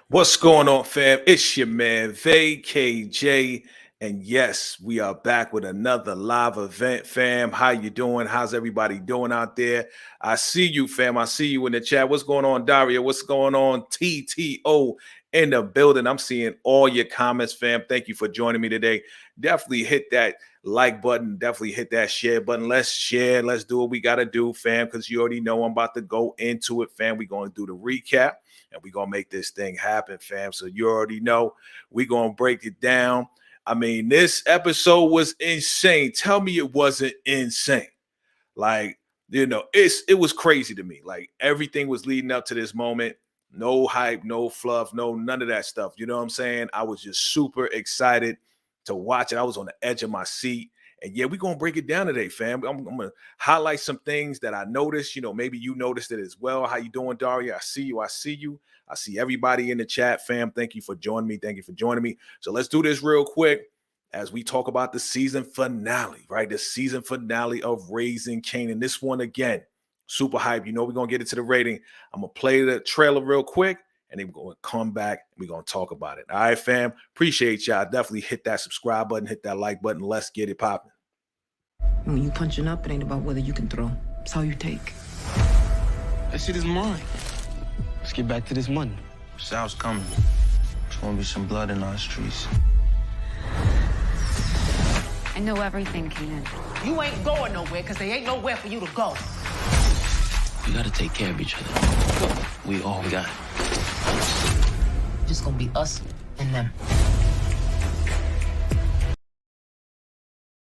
What's going on, fam? It's your man, VKJ. And yes, we are back with another live event, fam. How you doing? How's everybody doing out there? I see you, fam. I see you in the chat. What's going on, Daria? What's going on, TTO in the building? I'm seeing all your comments, fam. Thank you for joining me today. Definitely hit that like button. Definitely hit that share button. Let's share. Let's do what we got to do, fam, because you already know I'm about to go into it, fam. We're going to do the recap and we're gonna make this thing happen, fam. So you already know we're gonna break it down. I mean, this episode was insane. Tell me it wasn't insane. Like, it was crazy to me. Like everything was leading up to this moment. No hype, no fluff, no none of that stuff. You know what I'm saying? I was just super excited to watch it. I was on the edge of my seat. And yeah, we're gonna break it down today, fam. I'm gonna highlight some things that I noticed. Maybe you noticed it as well. How you doing, Daria? I see you. I see you. I see everybody in the chat, fam. Thank you for joining me. Thank you for joining me. So let's do this real quick as we talk about the season finale, right? The season finale of Raising Kanan. This one again, super hype. We're gonna get into the rating. I'm gonna play the trailer real quick, and then we're gonna come back and we're gonna talk about it. All right, fam. Appreciate y'all. Definitely hit that subscribe button, hit that like button. Let's get it popping. When you punching up, it ain't about whether you can throw. It's how you take. That shit is mine. Let's get back to this money. Sal's coming. There's gonna be some blood in our streets. I know everything, Kanan. You ain't going nowhere because there ain't nowhere for you to go. We gotta take care of each other. We all got it. Just gonna be us and them.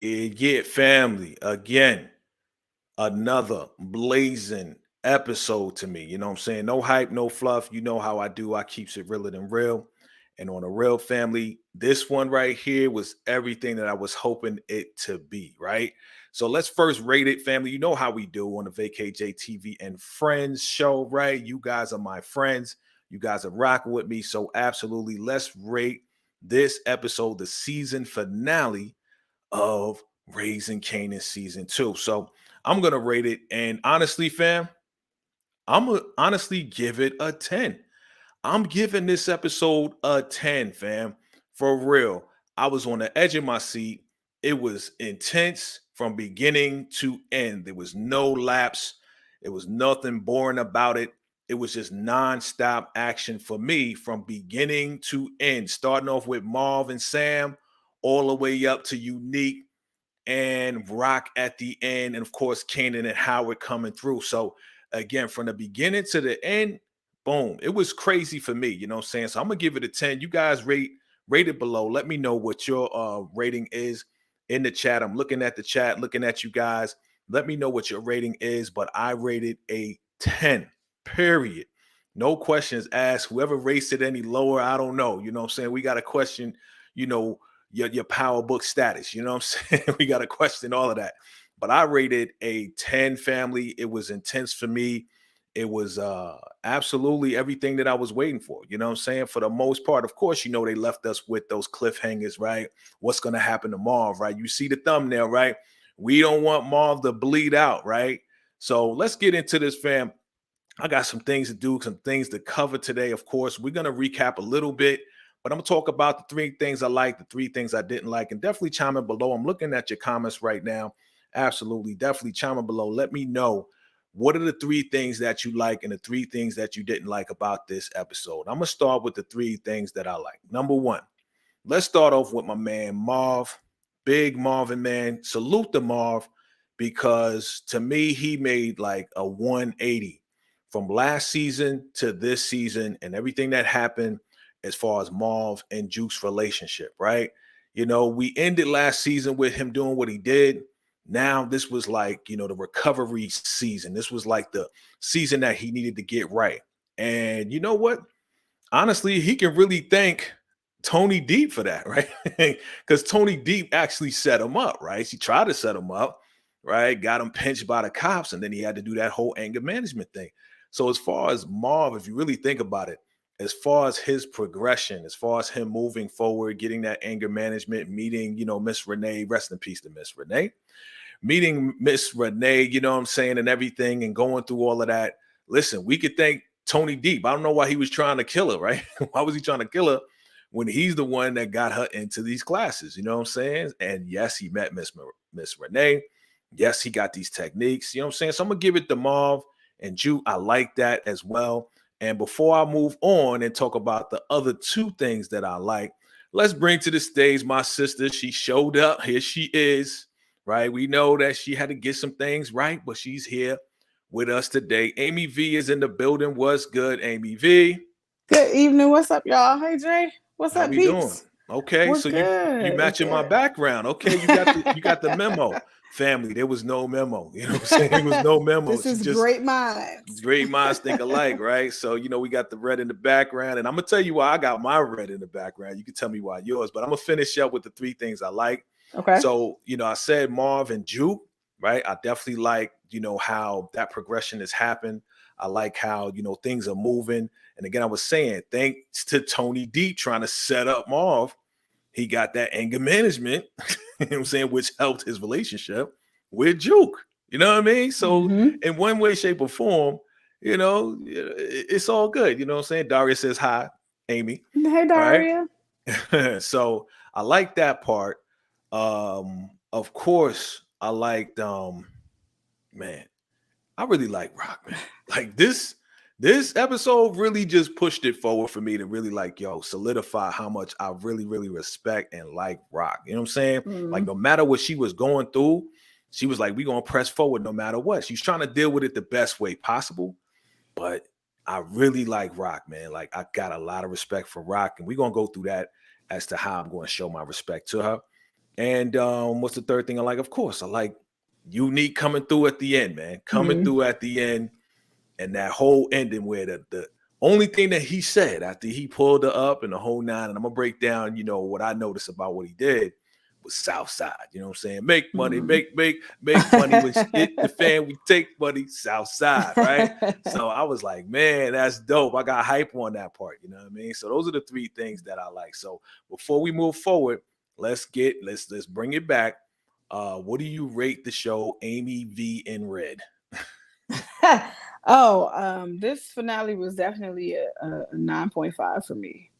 Yeah, family. Again, another blazing episode to me. You know what I'm saying? No hype, no fluff. You know how I do. I keeps it realer than real. And on a real family, this one right here was everything that I was hoping it to be, right? So let's first rate it, family. You know how we do on the VKJ TV and Friends show, right? You guys are my friends. You guys are rocking with me. So absolutely, let's rate this episode, the season finale of Raising Kanan season 2. So I'm going to rate it. And honestly, fam, I'm going to honestly give it a 10. I'm giving this episode a 10, fam. For real. I was on the edge of my seat. It was intense from beginning to end. There was no lapse. There was nothing boring about it. It was just nonstop action for me from beginning to end, starting off with Marv and Sam, all the way up to Unique and Rock at the end, and of course, Kanan and Howard coming through. So, again, from the beginning to the end, boom, it was crazy for me. You know what I'm saying? So, I'm gonna give it a 10. You guys rate it below. Let me know what your rating is in the chat. I'm looking at the chat, looking at you guys. Let me know what your rating is, but I rated a 10, period. No questions asked. Whoever rates it any lower, I don't know. You know what I'm saying? We got to question, your power book status. You know what I'm saying? We got to question all of that. But I rated a 10, family. It was intense for me. It was absolutely everything that I was waiting for. You know what I'm saying? For the most part, of course, they left us with those cliffhangers, right? What's going to happen to Marv, right? You see the thumbnail, right? We don't want Marv to bleed out, right? So let's get into this, fam. I got some things to do, some things to cover today. Of course, we're going to recap a little bit, but I'm going to talk about the 3 things I like, the 3 things I didn't like, and definitely chime in below. I'm looking at your comments right now. Absolutely. Definitely chime in below. Let me know, what are the 3 things that you like and the 3 things that you didn't like about this episode? I'm going to start with the 3 things that I like. Number 1, let's start off with my man, Marv. Big Marvin, man. Salute to Marv, because to me, he made like a 180 from last season to this season and everything that happened as far as Marv and Juke's relationship, right? We ended last season with him doing what he did. Now this was like, the recovery season. This was like the season that he needed to get right. And you know what? Honestly, he can really thank Tony Deep for that, right? Because Tony Deep actually set him up, right? She tried to set him up, right? Got him pinched by the cops, and then he had to do that whole anger management thing. So as far as Marv, if you really think about it, as far as his progression, as far as him moving forward, getting that anger management, meeting, Miss Renee, rest in peace to Miss Renee, meeting Miss Renee, you know what I'm saying, and everything, and going through all of that. Listen, we could thank Tony Deep. I don't know why he was trying to kill her, right? Why was he trying to kill her when he's the one that got her into these classes? You know what I'm saying? And yes, he met Miss Renee. Yes, he got these techniques. You know what I'm saying? So I'm gonna give it to Marv and Juke. I like that as well. And before I move on and talk about the other two things that I like, let's bring to the stage my sister. She showed up. Here she is, right? We know that she had to get some things right, but she's here with us today. Amy V is in the building. What's good, Amy V? Good evening. What's up, y'all? Hey, Jay. What's How up, we peeps? doing? Okay, We're so good. you matching my background. Okay, you got the memo. Family, there was no memo. You know what I'm saying? There was no memo. This is great minds. Great minds think alike, right? So, you know, we got the red in the background, and I'm gonna tell you why I got my red in the background. You can tell me why yours, but I'm gonna finish up with the three things I like. Okay. So, you know, I said Marv and Juke, right? I definitely like, you know, how that progression has happened. I like how, you know, things are moving. And again, I was saying, thanks to Tony D trying to set up Marv, he got that anger management, you know what I'm saying, which helped his relationship with Juke. You know what I mean? So in one way, shape, or form, you know, it's all good. You know what I'm saying? Daria says hi, Amy. Hey, Daria. Right? So I like that part. Of course, I liked man, I really like Rock, man. Like this episode really just pushed it forward for me to really like, yo, solidify how much I really, really respect and like Rock. You know what I'm saying? Like no matter what she was going through, she was like, we gonna press forward no matter what. She's trying to deal with it the best way possible. But I really like Rock, man. Like I got a lot of respect for Rock, and we're gonna go through that as to how I'm going to show my respect to her. And what's the third thing I like? Of course, I like Unique coming through at the end, man. Coming through at the end, and that whole ending where the only thing that he said after he pulled her up and the whole nine, and I'm gonna break down, you know, what I noticed about what he did was Southside. You know what I'm saying? Make money, make money. When she hit the fan, we take money, Southside, right? So I was like, man, that's dope. I got hype on that part. You know what I mean? So those are the three things that I like. So before we move forward, let's bring it back. What do you rate the show Amy V in Red? This finale was definitely a 9.5 for me.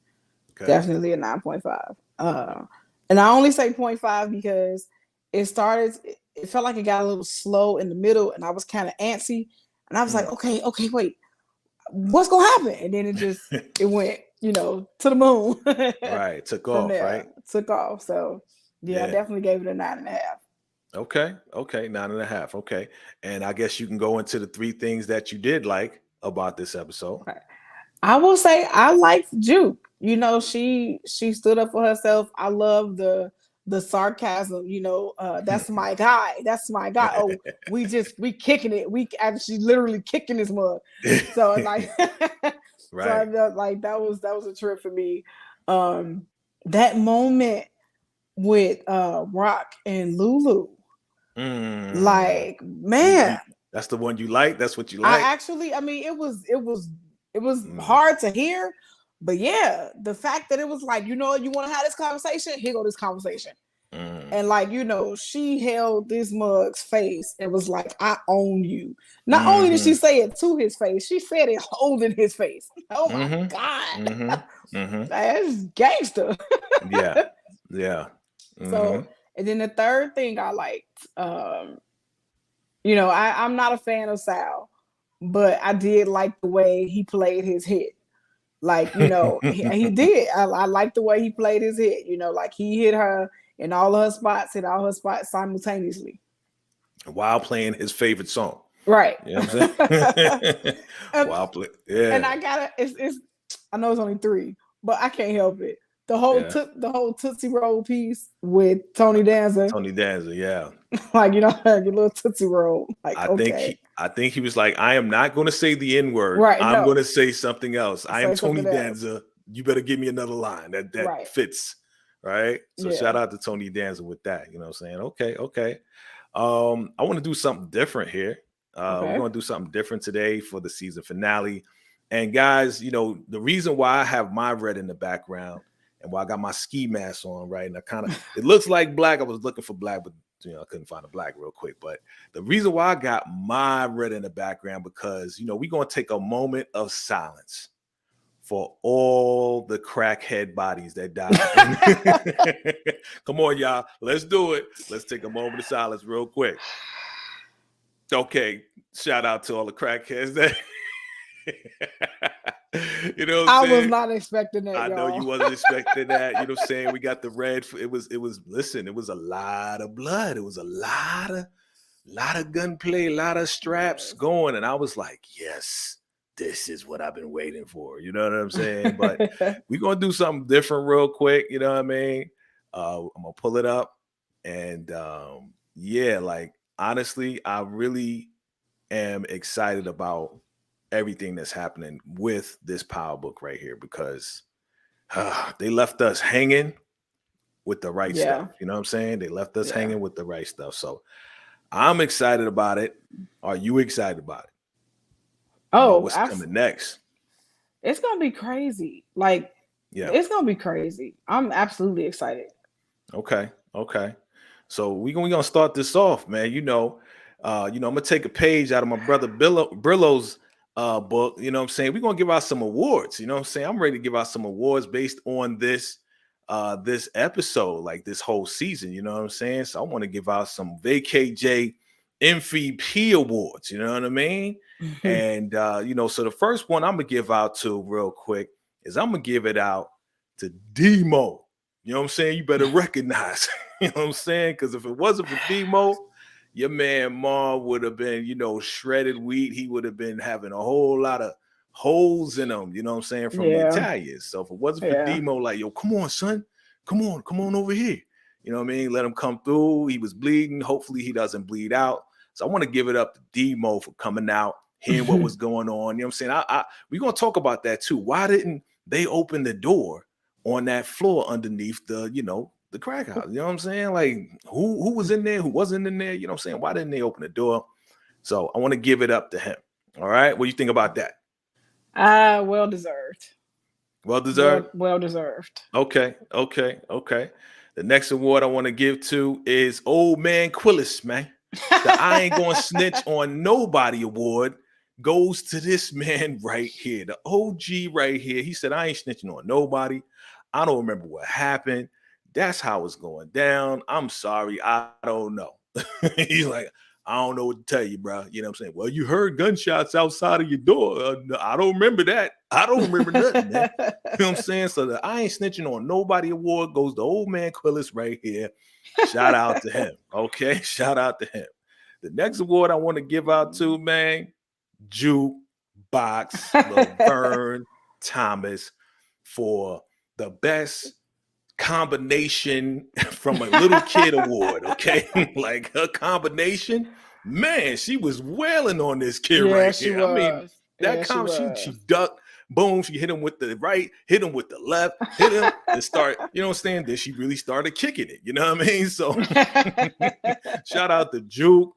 Okay. Definitely a 9.5. And I only say 0.5 because it felt like it got a little slow in the middle, and I was kind of antsy. And I was like, okay, wait, what's gonna happen? And then it went, you know, to the moon. Right, took off, right? Took off. So yeah, I definitely gave it a 9.5. Okay, 9.5. Okay. And I guess you can go into the three things that you did like about this episode. Okay. I will say I liked Juke. You know, she stood up for herself. I love the sarcasm, you know, that's my guy. That's my guy. Oh, we kicking it. We actually literally kicking his mug. So like right. So like that was a trip for me. That moment with Rock and Lulu. Like, man. That's the one you like? That's what you like? I mean, it was hard to hear. But yeah, the fact that it was like, you know, you want to have this conversation, here go this conversation. And like, you know, she held this mug's face and was like, I own you. Not only did she say it to his face, she said it holding his face. Oh my God. That's gangster. Yeah. So, and then the third thing I liked, you know, I'm not a fan of Sal, but I did like the way he played his hit. Like, you know, he did. I like the way he played his hit. You know, like he hit her in all her spots, hit all her spots simultaneously. While playing his favorite song. Right. You know what I'm saying? And I know it's only 3, but I can't help it. The whole Tootsie Roll piece with Tony Danza. Yeah. Like, you know, your little Tootsie Roll. Like, I think he was like, I am not going to say the N-word. Right, I'm going to say something else. I am Tony else. Danza. You better give me another line that fits. Right. So shout out to Tony Danza with that. You know what I'm saying? Okay. I want to do something different here. We're going to do something different today for the season finale. And guys, you know, the reason why I have my red in the background and why I got my ski mask on, right? And I kind of, it looks like black. I was looking for black, but I couldn't find a black real quick. But the reason why I got my red in the background, because we're gonna take a moment of silence for all the crackhead bodies that died. Come on, y'all. Let's do it. Let's take a moment of silence real quick. Okay. Shout out to all the crackheads that what I I'm was saying? not expecting that. I know you wasn't expecting that. You know what I'm saying? We got the red. It was listen, it was a lot of blood. It was a lot of gunplay, a lot of straps going. And I was like, yes, this is what I've been waiting for. You know what I'm saying? But we're gonna do something different real quick. You know what I mean? I'm gonna pull it up. And yeah, like honestly, I really am excited about everything that's happening with this power book right here, because they left us hanging with the right stuff. You know what I'm saying? They left us hanging with the right stuff. So I'm excited about it. Are you excited about it? Oh, what's coming next? It's gonna be crazy. Like, it's gonna be crazy. I'm absolutely excited. Okay. So we're gonna start this off, man. I'm gonna take a page out of my brother Brillo's book. You know what I'm saying? We're gonna give out some awards. You know what I'm saying? I'm ready to give out some awards based on this episode, like this whole season. You know what I'm saying? So I want to give out some VKJ MVP awards. You know what I mean? And so the first one I'm gonna give out to real quick is I'm gonna give it out to Demo. You know what I'm saying? You better recognize. You know what I'm saying? Because if it wasn't for Demo, your man Ma would have been, shredded wheat. He would have been having a whole lot of holes in him, you know what I'm saying, from the Italians. So if it wasn't for Demo, like, yo, come on, son. Come on over here. You know what I mean? Let him come through. He was bleeding. Hopefully he doesn't bleed out. So I want to give it up to Demo for coming out, hearing what was going on. You know what I'm saying? We're going to talk about that too. Why didn't they open the door on that floor underneath the crack house? You know what I'm saying? Like, who was in there? Who wasn't in there? You know what I'm saying? Why didn't they open the door? So I want to give it up to him. All right. What do you think about that? Well deserved. Well deserved? Well deserved. Okay. The next award I want to give to is Old Man Quillis, man. The I Ain't Gonna Snitch on Nobody award goes to this man right here. The OG right here. He said, I ain't snitching on nobody. I don't remember what happened. That's how it's going down. I'm sorry. I don't know. He's like, I don't know what to tell you, bro. You know what I'm saying? Well, you heard gunshots outside of your door. I don't remember that. I don't remember nothing, man. You know what I'm saying? So the I Ain't Snitching on Nobody award goes to Old Man Quillis right here. Shout out to him. Okay? Shout out to him. The next award I want to give out to, man, Jukebox Laverne Thomas for the best combination from a little kid award. Okay, like her combination, man, she was wailing on this kid right here. I mean, that she ducked, boom, she hit him with the right, hit him with the left, hit him and start, you know what I'm saying? Then she really started kicking it, you know what I mean? So shout out to Juke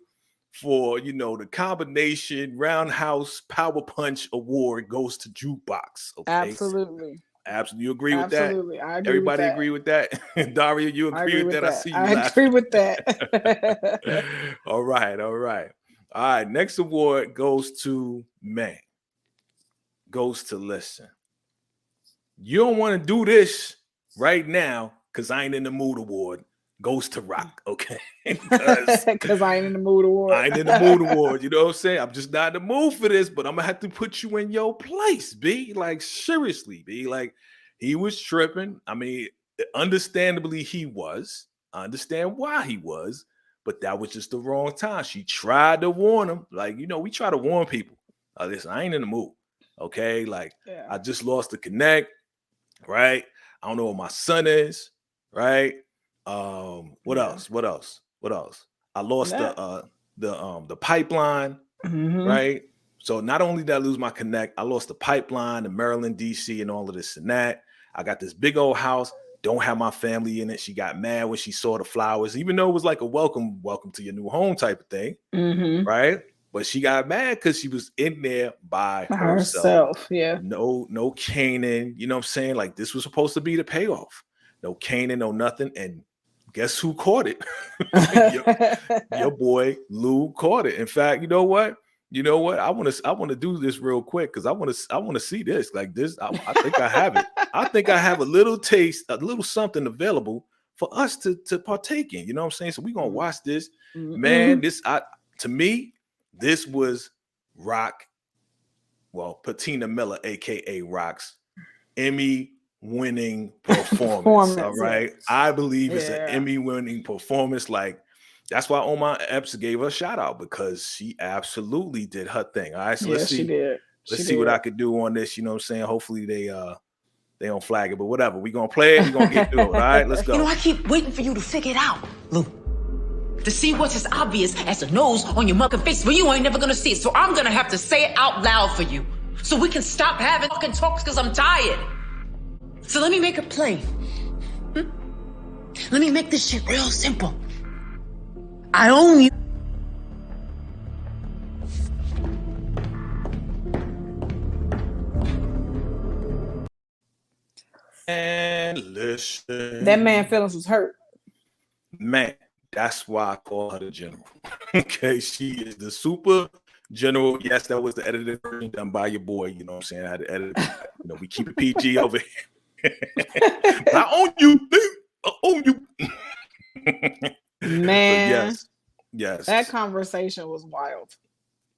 for the combination roundhouse power punch award goes to Jukebox. Okay? Absolutely. Absolutely. You agree with that? Absolutely. I agree. Everybody with that. agree with that? Daria, you agree with that? I see you laughing. I agree with that. All right. Next award goes to Listen. You don't want to do this right now because I ain't in the mood award. Goes to Rock, okay? Because I ain't in the mood award. I ain't in the mood award. You know what I'm saying? I'm just not in the mood for this, but I'm gonna have to put you in your place, B. Like, seriously, B. Like, he was tripping. I mean, understandably, he was. I understand why he was, but that was just the wrong time. She tried to warn him. Like, we try to warn people. Listen, I ain't in the mood. Okay. Like, I just lost the connect, right? I don't know what my son is, right? What else? I lost the pipeline, right? So not only did I lose my connect, I lost the pipeline, the Maryland, DC, and all of this and that. I got this big old house, don't have my family in it. She got mad when she saw the flowers, even though it was like a welcome to your new home type of thing, right? But she got mad because she was in there by herself. Yeah. No caning, you know what I'm saying? Like, this was supposed to be the payoff. No caning, no nothing. And guess who caught it? your boy Lou caught it. In fact, you know what? I want to do this real quick because I want to see this. Like this, I think I have it. I think I have a little taste, a little something available for us to partake in. You know what I'm saying? So we're gonna watch this. Man, to me, this was Rock. Well, Patina Miller, aka Rock's Emmy-winning performance. All right, I believe it's an Emmy-winning performance. Like that's why Omar Epps gave her a shout out because she absolutely did her thing. All right, so let's see. She did. Let's see what I could do on this. You know what I'm saying? Hopefully they don't flag it, but whatever. We're gonna play it. We're gonna get through it. All right, let's go. You know, I keep waiting for you to figure it out, Lou. To see what's as obvious as a nose on your motherfucking face, but you ain't never gonna see it. So I'm gonna have to say it out loud for you. So we can stop having fucking talks because I'm tired. So let me make it plain. Let me make this shit real simple. I own you. And listen. That man feelings was hurt. Man, that's why I call her the general. Okay, she is the super general. Yes, that was the edited version done by your boy. You know what I'm saying? I had to edit it. You know, we keep it PG over here. I own you. I own you. Man, yes. That conversation was wild.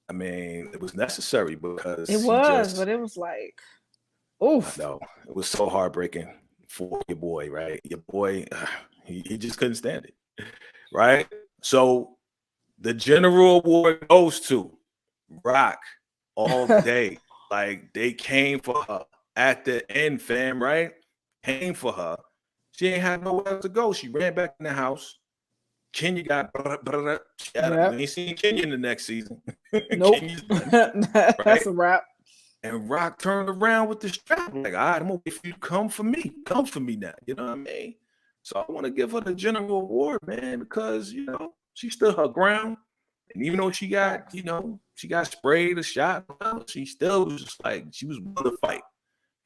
I mean, it was necessary because it was, but it was like, oof. No, it was so heartbreaking for your boy, right? Your boy, he just couldn't stand it, right? So the general award goes to Rock all day. Like they came for her at the end, fam, right? Came for her. She ain't had nowhere to go. She ran back in the house. Kenya got we ain't seen Kenya in the next season. Nope. Right? That's a wrap. And Rock turned around with the strap. Like, all right, I'm gonna wait for you to come for me. Come for me now. You know what I mean? So I want to give her the general award, man, because you know she stood her ground. And even though she got, she got sprayed or shot, she still was just like she was willing to fight.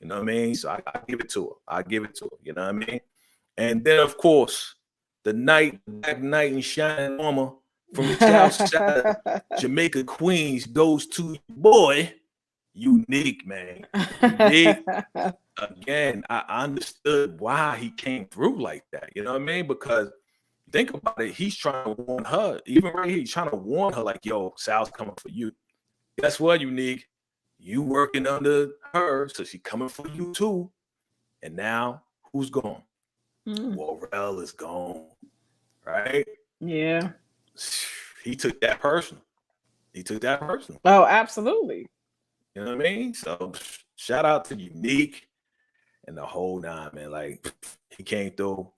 You know what I mean? So I give it to her. I give it to her. You know what I mean? And then of course, the black knight in shining armor from the south side of Jamaica, Queens, goes to your boy, Unique, man. Unique. Again, I understood why he came through like that. You know what I mean? Because think about it, he's trying to warn her. Even right here, he's trying to warn her, like, yo, Sal's coming for you. Guess what, Unique? You working under her, so she coming for you too. And now, who's gone? Worrell is gone, right? Yeah. He took that personal. Oh, absolutely. You know what I mean? So shout out to Unique and the whole nine, man. Like he came through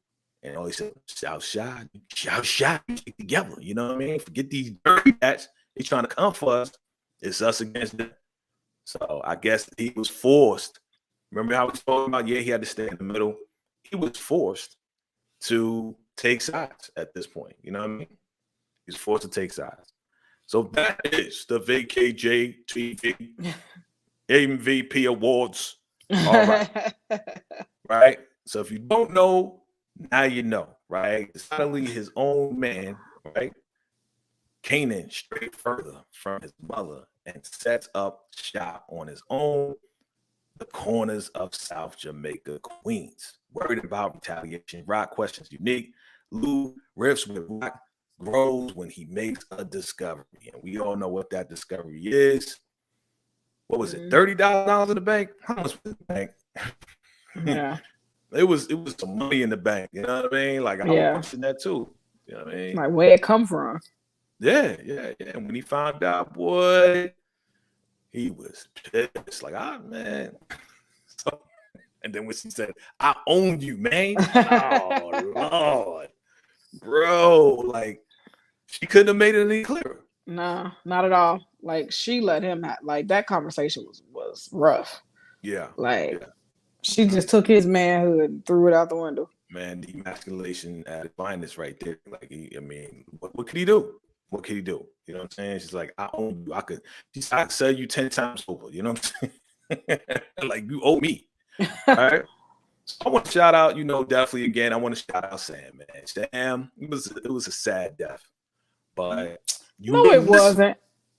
and always said, shout shot, together. You know what I mean? Forget these dirty cats. He's trying to come for us. It's us against them. So I guess he was forced. Remember how we spoke about? Yeah, he had to stay in the middle. He was forced to take sides at this point. You know what I mean? He's forced to take sides. So that is the VKJ TV MVP Awards. All right. Right? So if you don't know, now you know, right? Suddenly his own man, right? Kanan straight further from his mother and sets up shop on his own, the corners of South Jamaica, Queens. Worried about retaliation. Rock questions Unique. Lou riffs with Rock, grows when he makes a discovery. And we all know what that discovery is. What was it? $30 in the bank? How much was the bank? Yeah. It was some money in the bank. You know what I mean? Like I was watching that too. You know what I mean? Like where it come from? Yeah. And when he found out, boy, he was pissed. Like, man. So, and then when she said, I own you, man. Oh, Lord. Bro, like, she couldn't have made it any clearer. No, not at all. Like, she let him have, like, that conversation was rough. Yeah. Like, she just took his manhood and threw it out the window. Man, the emasculation at its finest right there. Like, what could he do? What could he do? You know what I'm saying? She's like, I own you. I could sell you 10 times over. You know what I'm saying? Like, you owe me. All right. I want to shout out, definitely again. I want to shout out Sam, man. Sam, it was a sad death, but No, it wasn't.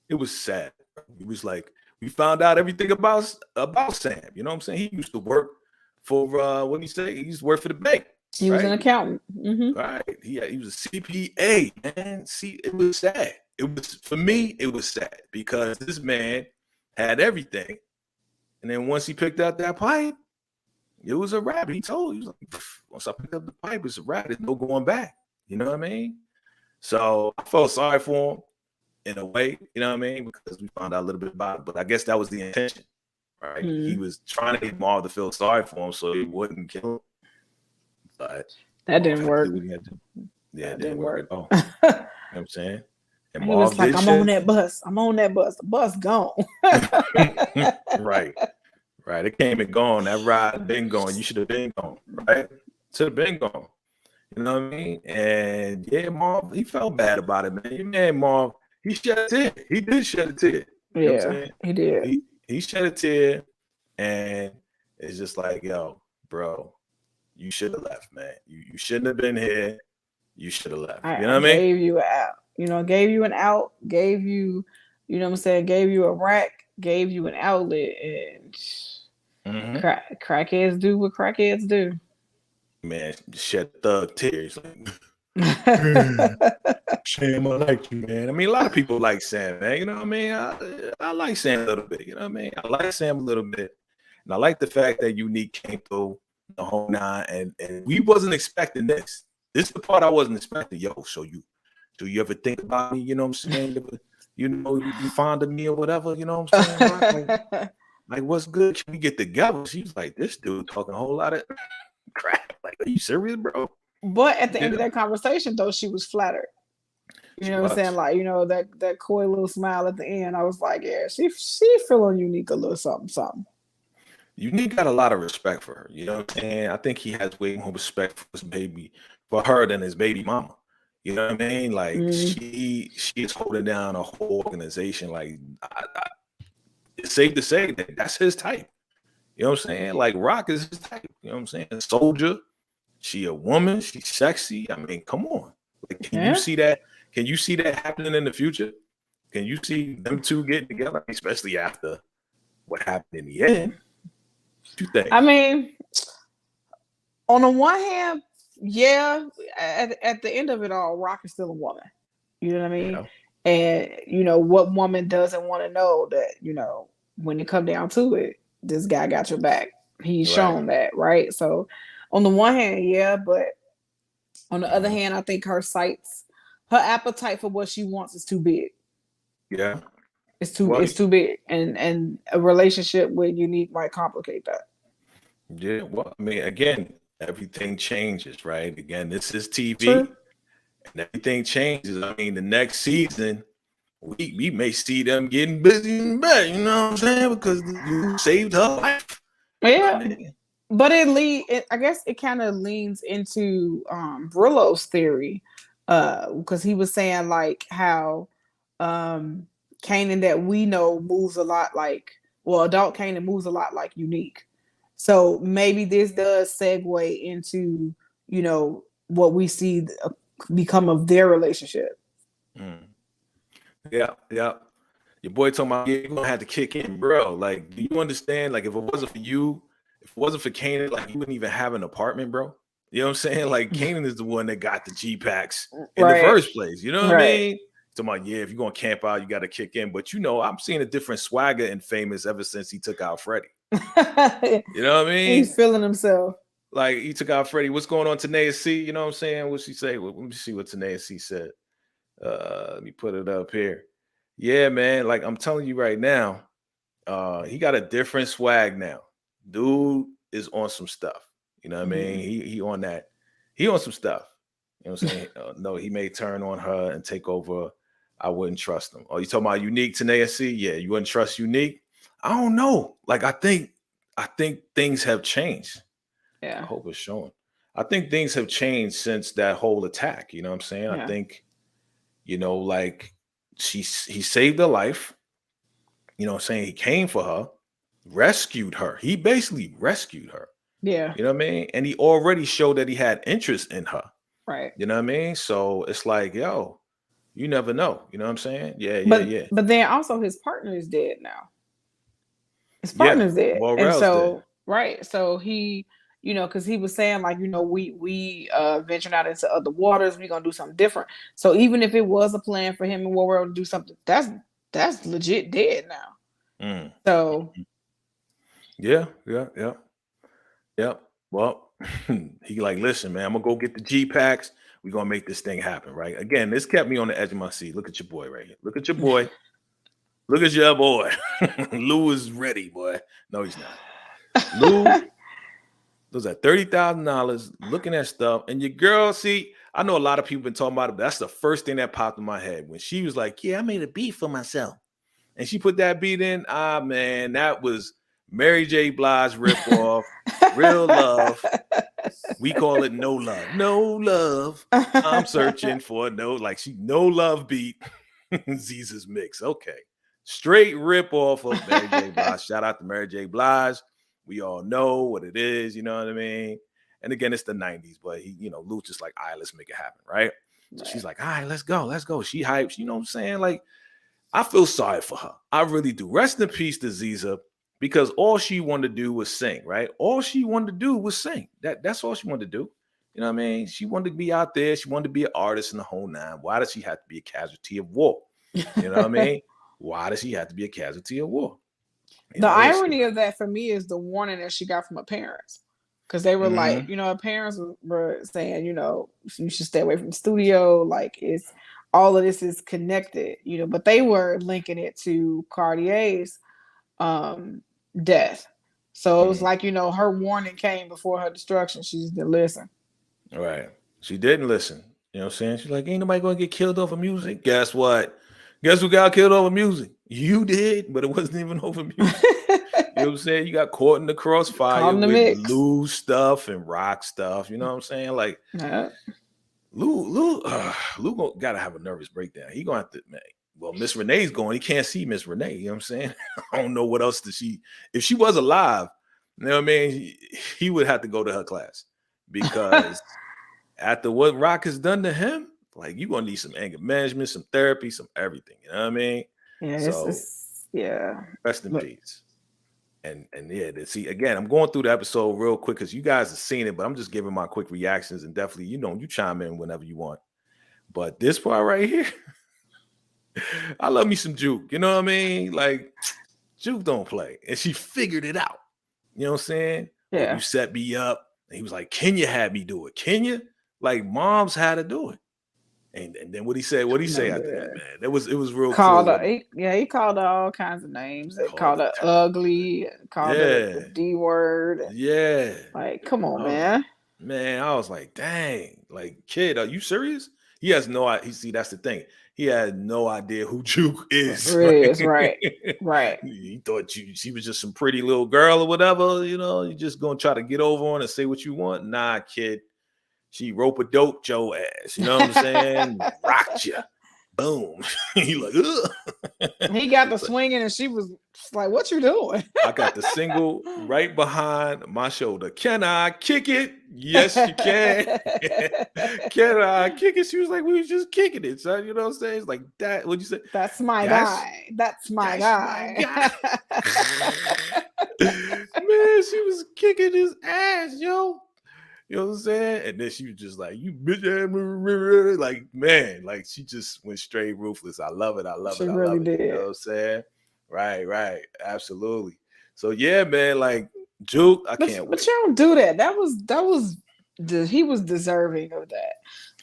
It was sad. It was like we found out everything about Sam. You know what I'm saying? He used to work for what did he say? He used to work for the bank. He was an accountant. Mm-hmm. Right. He was a CPA, man. See, it was sad. For me, it was sad because this man had everything. And then once he picked out that pipe, it was a wrap. He told, he was like, once I picked up the pipe, it's a wrap. There's no going back. You know what I mean? So I felt sorry for him in a way, you know what I mean? Because we found out a little bit about it. But I guess that was the intention, right? He was trying to get Marv to feel sorry for him so he wouldn't kill him. But that didn't work. Yeah, it didn't work at all. You know what I'm saying? And he was like, I'm on that bus. I'm on that bus. The bus gone. Right. It came and gone. That ride been gone. You should have been gone, right? Should have been gone. You know what I mean? And yeah, Marv, he felt bad about it, man. Your man, Marv, he shed a tear. He did shed a tear. You know what I'm saying? He did. He shed a tear, and it's just like, yo, bro, you should have left, man. You shouldn't have been here. You should have left. You know what I mean? Gave you an out. Gave you an out. Gave you, you know what I'm saying? Gave you a rack. Gave you an outlet, and crackheads do what crackheads do. Man, shed thug tears. Sam, I like you, man. I mean, a lot of people like Sam, man. You know what I mean? I like Sam a little bit. You know what I mean? I like Sam a little bit, and I like the fact that Unique came through the whole nine, and we wasn't expecting this. This is the part I wasn't expecting. Yo, so you ever think about me? You know what I'm saying? You fond of me or whatever? You know what I'm saying? Like, what's good? Can we get together? She was like, this dude talking a whole lot of crap. Like, are you serious, bro? But at the end of that conversation, though, she was flattered. You know what I'm saying? Like, that coy little smile at the end. I was like, yeah, she feeling Unique a little something. Unique got a lot of respect for her. You know what I'm saying? I think he has way more respect for her than his baby mama. You know what I mean? Like she is holding down a whole organization. Like it's safe to say that that's his type. You know what I'm saying? Like Rock is his type. You know what I'm saying? Soldier. She a woman. She's sexy. I mean, come on. Like, can you see that? Can you see that happening in the future? Can you see them two getting together, especially after what happened in the end? What you think? I mean, on the one hand, yeah, at the end of it all, Rock is still a woman. You know what I mean? Yeah. And what woman doesn't want to know that, when you come down to it, this guy got your back. He's shown that, right? So on the one hand, yeah, but on the other hand, I think her appetite for what she wants is too big. Yeah. It's too big. And a relationship with Unique might complicate that. Yeah, well, I mean, again, everything changes, right? Again, this is TV. True. And everything changes. I mean, the next season, we may see them getting busy and better, you know what I'm saying? Because you saved her life. Yeah. But I guess it kind of leans into Brillo's theory. Because he was saying like how Kanan that we know moves a lot adult Kanan moves a lot like Unique. So maybe this does segue into, what we see become of their relationship. Yeah. Your boy talking about you're gonna have to kick in, bro. Like, do you understand? Like, if it wasn't for you, if it wasn't for Kanan, like you wouldn't even have an apartment, bro. You know what I'm saying? Like, Kanan is the one that got the G packs in the first place. You know what I mean? Talking about, yeah, if you're gonna camp out, you got to kick in. But I'm seeing a different swagger in Famous ever since he took out Freddie. You know what I mean? He's feeling himself. Like he took out Freddie. What's going on, Tanea C? You know what I'm saying? What'd she say? Let me see what Tanea C said. Let me put it up here. Yeah, man. Like I'm telling you right now, he got a different swag now. Dude is on some stuff. You know what I mean? He on that. He on some stuff. You know what I'm saying? No, he may turn on her and take over. I wouldn't trust him. Oh, you talking about Unique, Tanea C? Yeah, you wouldn't trust Unique? I don't know. Like I think things have changed. Yeah. I hope it's showing. I think things have changed since that whole attack. You know what I'm saying? Yeah. I think, like he saved her life. You know what I'm saying? He came for her, rescued her. He basically rescued her. Yeah. You know what I mean? And he already showed that he had interest in her. Right. You know what I mean? So it's like, yo, you never know. You know what I'm saying? Yeah, But then also his partner is dead now. His Yeah. partner's dead. And Morrell's so dead. right. So he, because he was saying like, we venturing out into other waters, we're gonna do something different. So even if it was a plan for him and Worrell to do something, that's legit dead now. Mm. So Yeah. Well, he like, listen, man, I'm gonna go get the G packs. We're gonna make this thing happen, right? Again, this kept me on the edge of my seat. Look at your boy right here. Look at your boy. Look at your boy. Lou is ready, boy. No, he's not. Lou was at $30,000 looking at stuff. And your girl, see, I know a lot of people been talking about it, but that's the first thing that popped in my head when she was like, yeah, I made a beat for myself. And she put that beat in. Man, that was Mary J. Blige ripoff. Real love. We call it no love. No love. I'm searching for no love beat. Ziza's mix. Okay. Straight rip off of Mary J. Blige. Shout out to Mary J. Blige. We all know what it is, you know what I mean? And again, it's the 90s, but Lou's just like, all right, let's make it happen, right? So she's like, all right, let's go. She hypes, you know what I'm saying? Like, I feel sorry for her. I really do. Rest in peace to Ziza, because all she wanted to do was sing, right? All she wanted to do was sing. That's all she wanted to do. You know what I mean? She wanted to be out there. She wanted to be an artist in the whole nine. Why does she have to be a casualty of war? You know what I mean? Why does she have to be a casualty of war? The irony of that for me is the warning that she got from her parents. Because they were like, her parents were saying, you should stay away from the studio. Like, it's all of this is connected, but they were linking it to Cartier's death. So it was like, her warning came before her destruction. She just didn't listen. Right. She didn't listen. You know what I'm saying? She's like, ain't nobody going to get killed over music. Guess what? Guess who got killed over music? You did, but it wasn't even over music. You know what I'm saying? You got caught in the crossfire with Lou stuff and rock stuff. You know what I'm saying? Like, Lou got to have a nervous breakdown. He going to have to, man. Well, Miss Renee's going. He can't see Miss Renee. You know what I'm saying? I don't know what else if she was alive, you know what I mean? He would have to go to her class, because after what Rock has done to him, like, you're going to need some anger management, some therapy, some everything. You know what I mean? Yeah. So, rest in peace. And see, again, I'm going through the episode real quick because you guys have seen it, but I'm just giving my quick reactions, and definitely, you chime in whenever you want. But this part right here, I love me some Juke. You know what I mean? Like, Juke don't play. And she figured it out. You know what I'm saying? Yeah. Well, you set me up. And he was like, Kenya had me do it. Kenya? Like, mom's had to do it. And then what he say after that, man? It was real cool. He called her all kinds of names. They called her ugly, called her the D word. Yeah. Like, come on, man. Man, I was like, dang, like, kid, are you serious? He has no idea. See, that's the thing. He had no idea who Juke is. Right. He thought she was just some pretty little girl or whatever, you're just gonna try to get over on and say what you want. Nah, kid. She rope-a-dope Joe ass. You know what I'm saying? Rocked you. Boom. He like, ugh. He got the swinging, and she was like, what you doing? I got the single right behind my shoulder. Can I kick it? Yes, you can. Can I kick it? She was like, we was just kicking it, son. You know what I'm saying? It's like that. What'd you say? That's my guy. That's my guy. Man, she was kicking his ass, yo. You know what I'm saying? And then she was just like, you bitch, like, man, like, she just went straight ruthless. I love it. She really did. You know what I'm saying? Right. Absolutely. So yeah, man, like, Juke, I can't wait. But you don't do that. He was deserving of that.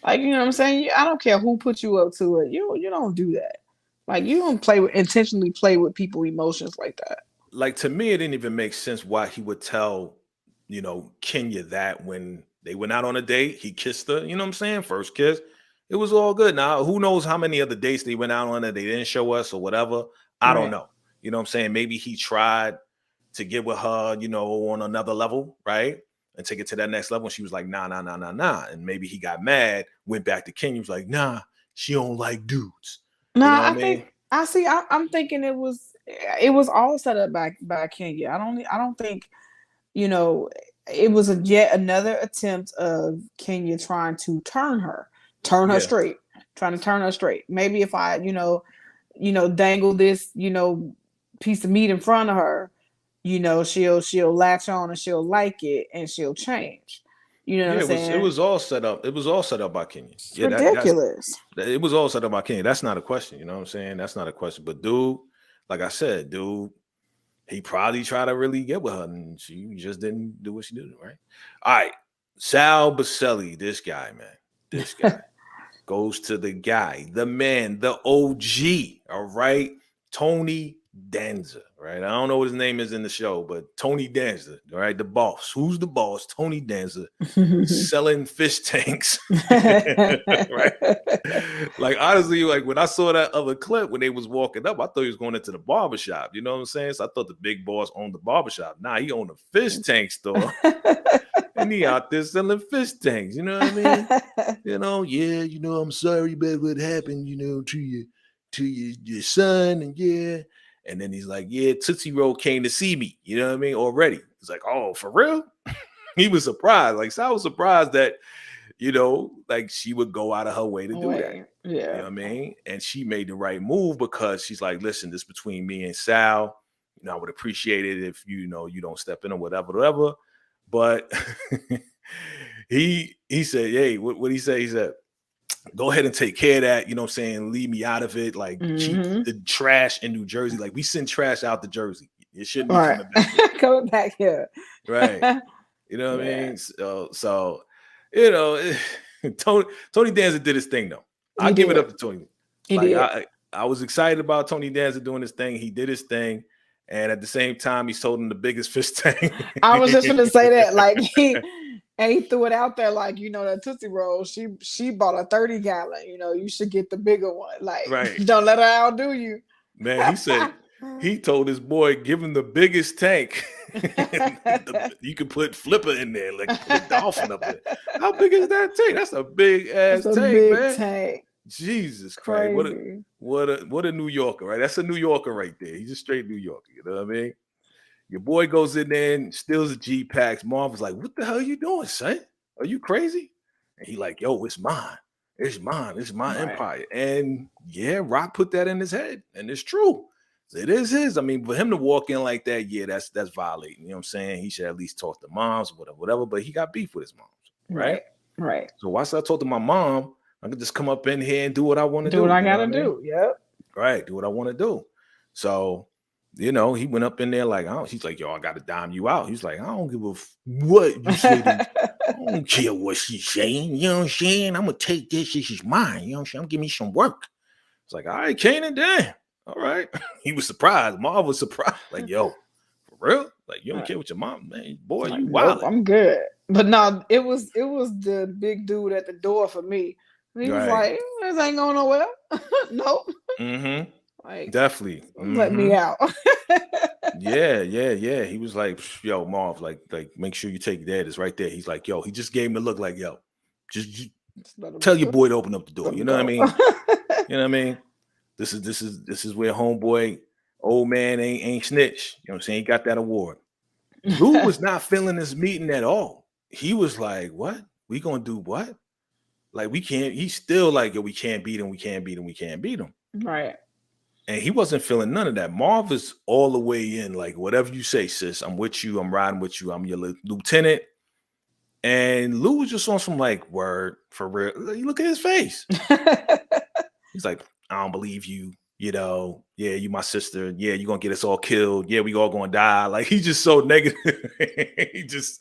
Like, you know what I'm saying? I don't care who put you up to it. You don't do that. Like, you don't intentionally play with people's emotions like that. Like, to me, it didn't even make sense why he would tell Kenya that when they went out on a date, he kissed her, you know what I'm saying? First kiss. It was all good. Now, who knows how many other dates they went out on that they didn't show us or whatever. I don't know. You know what I'm saying? Maybe he tried to get with her, on another level, right? And take it to that next level. And she was like, nah. And maybe he got mad, went back to Kenya, was like, nah, she don't like dudes. Nah, I'm thinking it was all set up by Kenya. I don't think, it was yet another attempt of Kenya trying to turn her Yeah. straight, trying to turn her straight. Maybe if I, dangle this, piece of meat in front of her, she'll latch on and she'll like it and she'll change. You know Yeah, what I'm saying? it was all set up. It was all set up by Kenya. It's Yeah, ridiculous. it was all set up by Kenya. That's not a question. You know what I'm saying? That's not a question. But dude, like I said, he probably tried to really get with her, and she just didn't do what she did, right? All right. Sal Baselli, this guy, man. This guy goes to the guy, the man, the OG, all right? Tony Danza, right? I don't know what his name is in the show, but Tony Danza, all right? The boss. Who's the boss? Tony Danza selling fish tanks. Right? Like, honestly, like when I saw that other clip when they was walking up, I thought he was going into the barbershop. You know what I'm saying? So I thought the big boss owned the barbershop. Nah, he owned a fish tank store. And he out there selling fish tanks. You know what I mean? I'm sorry about what happened, to your son, and yeah. And then he's like, yeah, Tootsie Roll came to see me. You know what I mean? Already. He's like, oh, for real? He was surprised. Like, Sal was surprised that, like she would go out of her way to do that. Yeah. You know what I mean? And she made the right move because she's like, listen, this between me and Sal. I would appreciate it if you don't step in or whatever. But he said, hey, what he say? He said, go ahead and take care of that. You know what I'm saying? Leave me out of it. Like keep the trash in New Jersey. Like we send trash out to Jersey. It shouldn't be coming back here. Coming back here. Right. You know what I mean? So Tony Danza did his thing though. I give it up to Tony. I was excited about Tony Danza doing his thing. He did his thing. And at the same time, he sold him the biggest fish tank. I was just going to say that. Like, he threw it out there like, that Tootsie Roll, she bought a 30-gallon. You should get the bigger one. Like, don't let her outdo you. Man, he said, he told his boy, give him the biggest tank. You could put Flipper in there, like put a dolphin up there. How big is that tank? That's a big ass tank, man. Tank. Jesus Christ. What a New Yorker, right? That's a New Yorker right there. He's a straight New Yorker, you know what I mean? Your boy goes in there and steals the G-Packs. Marv was like, what the hell are you doing, son? Are you crazy? And he like, yo, it's mine. It's mine. It's my empire. And yeah, Rock put that in his head. And it's true. It is his. I mean, for him to walk in like that, yeah, that's violating. You know what I'm saying? He should at least talk to moms, whatever. But he got beef with his moms, right? Right. So why should I talk to my mom? I can just come up in here and do what I want to do. Do what I gotta do. Yep. Right. Do what I want to do. So, he went up in there like, he's like, yo, I got to dime you out. He's like, I don't give a what you say. I don't care what she's saying. You know what I'm saying? I'm going to take this. This is mine. You know what I'm saying? I'm giving me some work. It's like, all right, Kanan, damn. All right. He was surprised. Marv was surprised. Like, yo, for real? Like, you don't care what your mom, man. Boy, you wild. I'm good. But no, it was the big dude at the door for me. He was like, this ain't going nowhere. Nope. Mm-hmm. Like, definitely. Let me out. Yeah. He was like, yo, Marv, like make sure you take that. It's right there. He's like, yo, he just gave him a look like, yo, just tell your boy to open up the door. You know what I mean? You know what I mean? This is where homeboy, old man ain't snitch. You know what I'm saying? He got that award. Lou was not feeling this meeting at all. He was like, what? We gonna do what? Like, we can't, he's still like, yo, we can't beat him. Right. And he wasn't feeling none of that. Marv is all the way in, like, whatever you say, sis, I'm with you. I'm riding with you. I'm your lieutenant. And Lou was just on some like, word, for real. You look at his face. He's like, I don't believe you. Yeah, you my sister. Yeah, you're going to get us all killed. Yeah, we all going to die. Like, he's just so negative. He just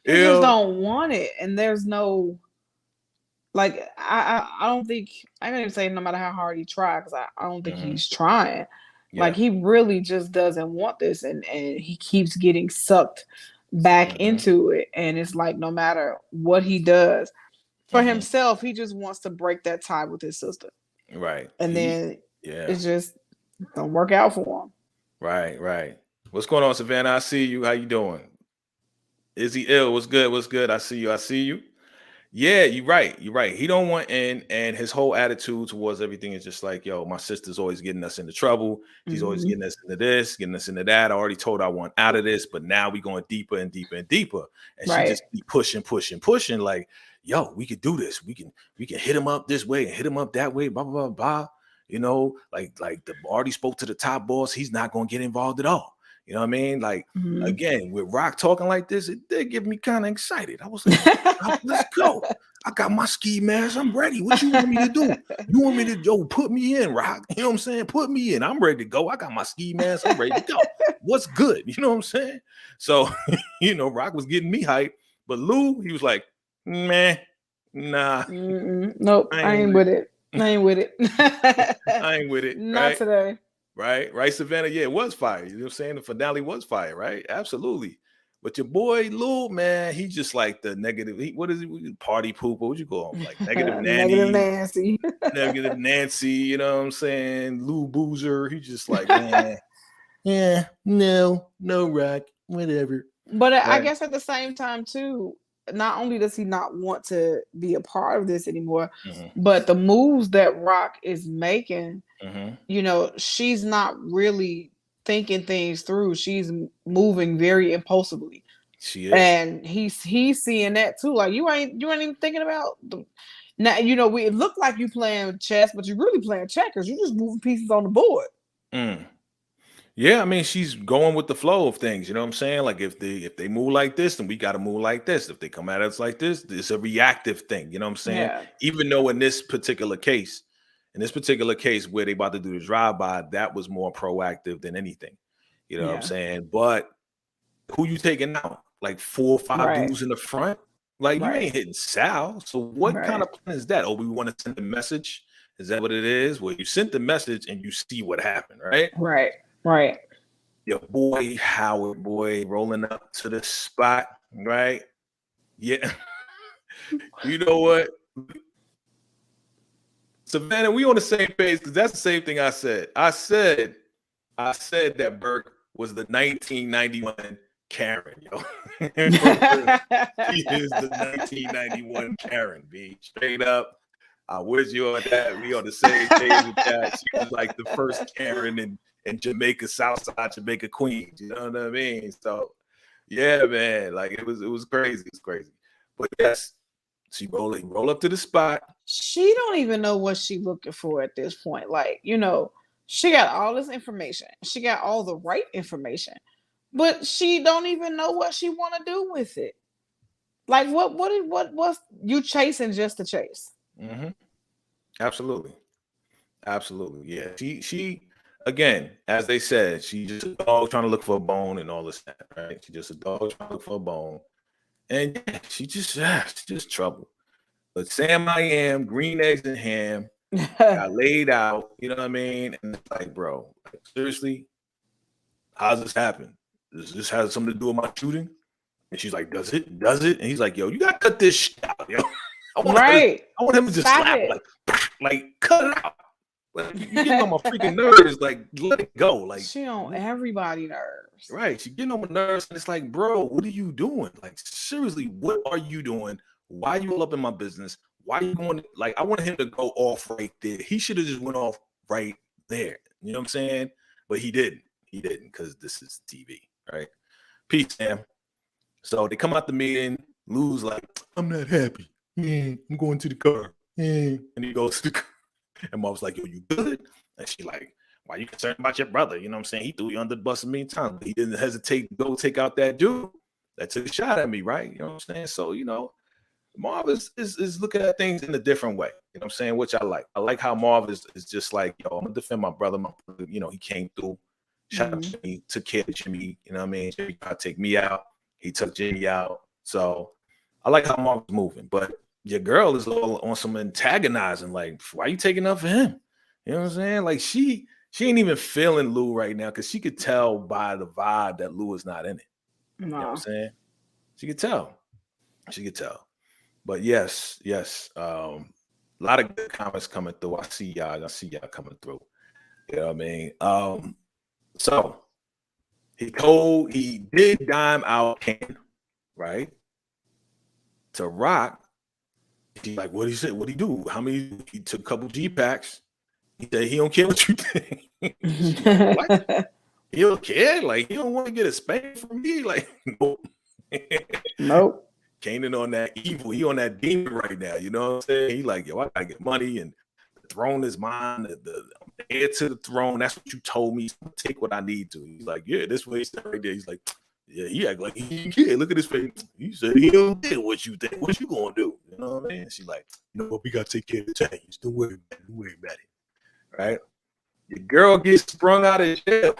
don't want it. And there's no... Like, I don't think, I can't even say no matter how hard he tried, because I don't think he's trying. Yeah. Like, he really just doesn't want this, and he keeps getting sucked back into it. And it's like, no matter what he does, for himself, he just wants to break that tie with his sister. Right. And then it just don't work out for him. Right. What's going on, Savannah? I see you. How you doing? Is he ill? What's good? I see you. Yeah, you're right. You're right. He don't want in, and his whole attitude towards everything is just like, yo, my sister's always getting us into trouble. She's always Mhm. getting us into this, getting us into that. I already told her I want out of this, but now we going deeper and deeper and deeper. And she Right. just keep pushing, pushing, pushing. Like, yo, we could do this. We can hit him up this way and him up that way. Blah blah blah blah. You know, like the already spoke to the top boss. He's not gonna get involved at all. You know what I mean? Like Mhm. again, with Rock talking like this, it did get me kind of excited. I was like, let's go. I got my ski mask. I'm ready. What you want me to do? You want me to put me in, Rock? You know what I'm saying? Put me in. I'm ready to go. I got my ski mask. I'm ready to go. What's good? You know what I'm saying? So, Rock was getting me hyped, but Lou, he was like, man, nah, Nope, I I ain't ain't with with it. I ain't with it. it. I ain't with it. Not Right? today. Right, Savannah. Yeah, it was fire. You know what I'm saying? The finale was fire, right? Absolutely. But your boy Lou, man, he just like the negative. What is he? Party pooper. What you call him? Like negative Negative nanny, Nancy. negative Nancy. You know what I'm saying? Lou Boozer. He just like, man, yeah, no Rock, whatever. But I Right. guess at the same time too, not only does he not want to be a part of this anymore, hmm but the moves that Rock is making, hmm she's not really thinking things through. She's moving very impulsively. She is. And he's seeing that too. Like you ain't even thinking about the now, it looked like you playing chess, but you're really playing checkers. You're just moving pieces on the board. Mm. Yeah, I mean, she's going with the flow of things. You know what I'm saying? Like if they move like this, then we got to move like this. If they come at us like this, it's a reactive thing. You know what I'm saying? Yeah. Even though in this particular case where they about to do the drive by, that was more proactive than anything. You know what I'm Yeah. saying? But who you taking out? Like 4 or 5 Right. dudes in the front? Like you Right. ain't hitting Sal. So what kind Right. of plan is that? Oh, we want to send a message. Is that what it is? Well, you sent the message and you see what happened, right? Right. Right. Your boy Howard boy rolling up to the spot, right? Yeah. You know what? Savannah, we on the same page because that's the same thing I said. I said that Burke was the 1991 Karen, yo. He is the 1991 Karen, B. Straight up. I wish you on that. We on the same page with that. She was like the first Karen in Jamaica, Southside Jamaica, Queens. You know what I mean? So yeah, man. Like it was crazy. It's crazy. But yes, she roll up to the spot. She don't even know what she looking for at this point. Like, she got all this information. She got all the right information, but she don't even know what she want to do with it. Like, what's you chasing just to chase? hmm Absolutely. Absolutely. Yeah. She again, as they said, she just a dog trying to look for a bone and all this that, right? She just a dog trying to look for a bone. And yeah, she's just trouble. But Sam I am, green eggs and ham, got laid out, you know what I mean? And it's like, bro, like, seriously, how's this happen? Does this have something to do with my shooting? And she's like, does it? Does it? And he's like, yo, you gotta cut this shit out, yo. Right. I want him to just Stop slap, it. like cut it out. Like, you getting on my freaking nerves. Like, let it go. Like, She on everybody nerves. right. She's getting on my nerves. And it's like, bro, what are you doing? Like, seriously, what are you doing? Why are you all up in my business? Why are you going? Like, I wanted him to go off right there. He should have just went off right there. You know what I'm saying? But he didn't. He didn't because this is TV, right? Peace, Sam. So they come out the meeting. Lou's like, I'm not happy. I'm going to the car. And he goes to the car. And Mom's like, yo, you good? And she like, why you concerned about your brother? You know what I'm saying? He threw you under the bus a million times, but he didn't hesitate to go take out that dude that took a shot at me, right? You know what I'm saying? So, Marv is looking at things in a different way. You know what I'm saying? Which I like. I like how Marv is just like, yo, I'm gonna defend my brother. He came through, shot up Jimmy, took care of Jimmy. You know what I mean? Jimmy tried to take me out. He took Jimmy out. So I like how Marv is moving, but your girl is all on some antagonizing. Like, why you taking up for him? You know what I'm saying? Like she ain't even feeling Lou right now because she could tell by the vibe that Lou is not in it. You know what I'm saying? She could tell. She could tell. But yes. A lot of good comments coming through. I see y'all coming through. You know what I mean? So he did dime out Ken, right? To Rock, She's like, what he said? What he do? How many? He took a couple G packs. He said he don't care what you think. She's like, what? He don't care. Like he don't want to get a spank from me. Like nope. Nope. Kanan on that evil. He on that demon right now. You know what I'm saying? He like, yo, I gotta get money and the throne is mine. I'm the heir to the throne. That's what you told me. So take what I need to. He's like, yeah, this way right there. He's like, yeah, he act like he didn't care. Look at his face. He said he don't care what you think. What you gonna do? You know what I mean? She's like, you know what? We gotta take care of the change. Don't worry about it. Don't worry about it. Right? The girl gets sprung out of jail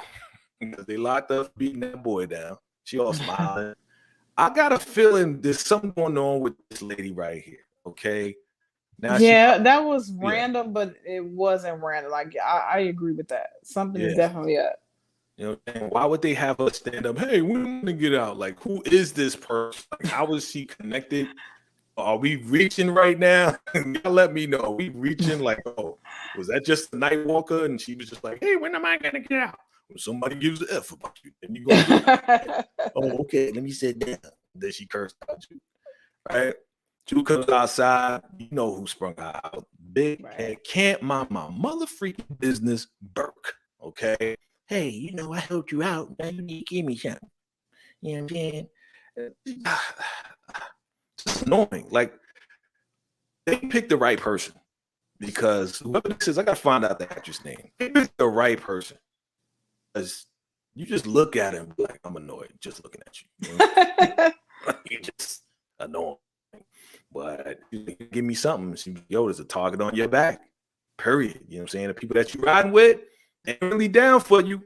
because they locked up beating that boy down. She all smiling. I got a feeling there's something going on with this lady right here. Okay. Now that was random, but it wasn't random. Like I agree with that. Something is definitely up. You know, and why would they have us stand up? Hey, we want to get out. Like, who is this person? Like, how is she connected? Are we reaching right now? Y'all let me know. Are we reaching? Like, oh, was that just the night walker? And she was just like, hey, when am I gonna get out? When somebody gives an F about you, then you go, oh, okay, let me sit down. Then she cursed out you. Right? Drew comes outside. You know who sprung her out. Big head can't mind my mother freaking business, Burke. Okay. Hey, you know, I helped you out. Now you need to give me something. You know what I'm saying? It's annoying. Like, they picked the right person because whoever this is, I got to find out the actress name. They picked the right person. Because you just look at him like, I'm annoyed just looking at you. You know? You're just annoying. But give me something. She, yo, there's a target on your back. Period. You know what I'm saying? The people that you riding with, ain't really down for you.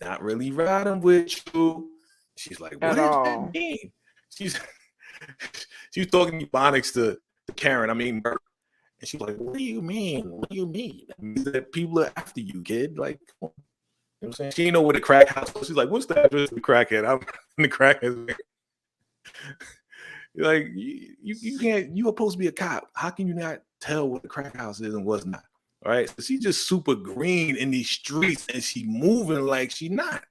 Not really riding with you. She's like, what does that mean? She was talking Ebonics to Karen. I mean, Burke. And she's like, what do you mean? What do you mean? That means that people are after you, kid. Like, come on. You know what I'm saying? She didn't know where the crack house was. She's like, what's the address of the crackhead? I'm in the crackhead. Like, you can't, you're supposed to be a cop. How can you not tell what the crack house is and what's not? All right. So she's just super green in these streets and she moving like she not.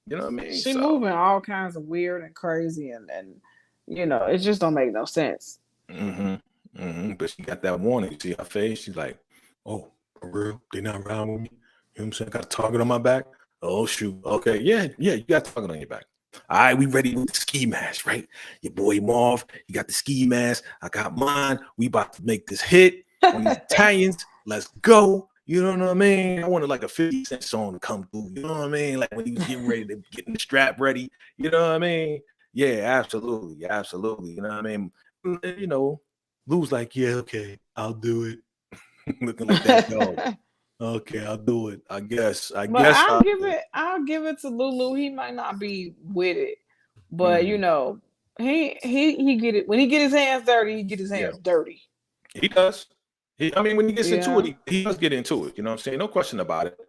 You know what I mean? She moving all kinds of weird and crazy and you know, it just don't make no sense. But she got that warning. You see her face? She's like, oh, for real? They not around with me? You know what I'm saying? I got a target on my back. Oh, shoot. Okay. Yeah, you got a target on your back. All right, we ready with the ski mask, right? Your boy Marv, you got the ski mask. I got mine. We about to make this hit on the Italians. Let's go. You know what I mean? I wanted like a 50 Cent song to come through. You know what I mean? Like when he was getting ready to get the strap ready. You know what I mean? Yeah, absolutely. Absolutely. You know what I mean? You know, Lou's like, yeah, okay, I'll do it. Looking like that dog. Okay, I'll do it. I guess I'll give it to Lulu. He might not be with it, but you know, he get it when he get his hands dirty. He get his hands dirty. He does. When he gets into it, he does get into it. You know what I'm saying? No question about it.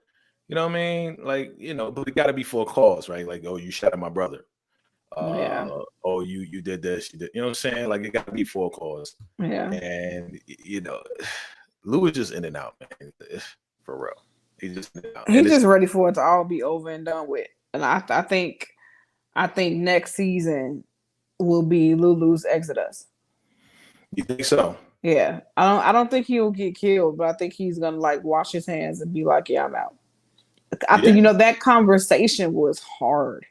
You know what I mean? Like, you know, but it got to be for a cause, right? Like, oh, you shot at my brother. Oh, you did this. You did. You know what I'm saying? Like, it got to be for a cause. Yeah. And you know, Lou is just in and out, man. For real. He's just ready for it to all be over and done with. And I think next season will be Lulu's Exodus. You think so? Yeah. I don't think he'll get killed, but I think he's gonna like wash his hands and be like, yeah, I'm out. I think, you know, that conversation was hard.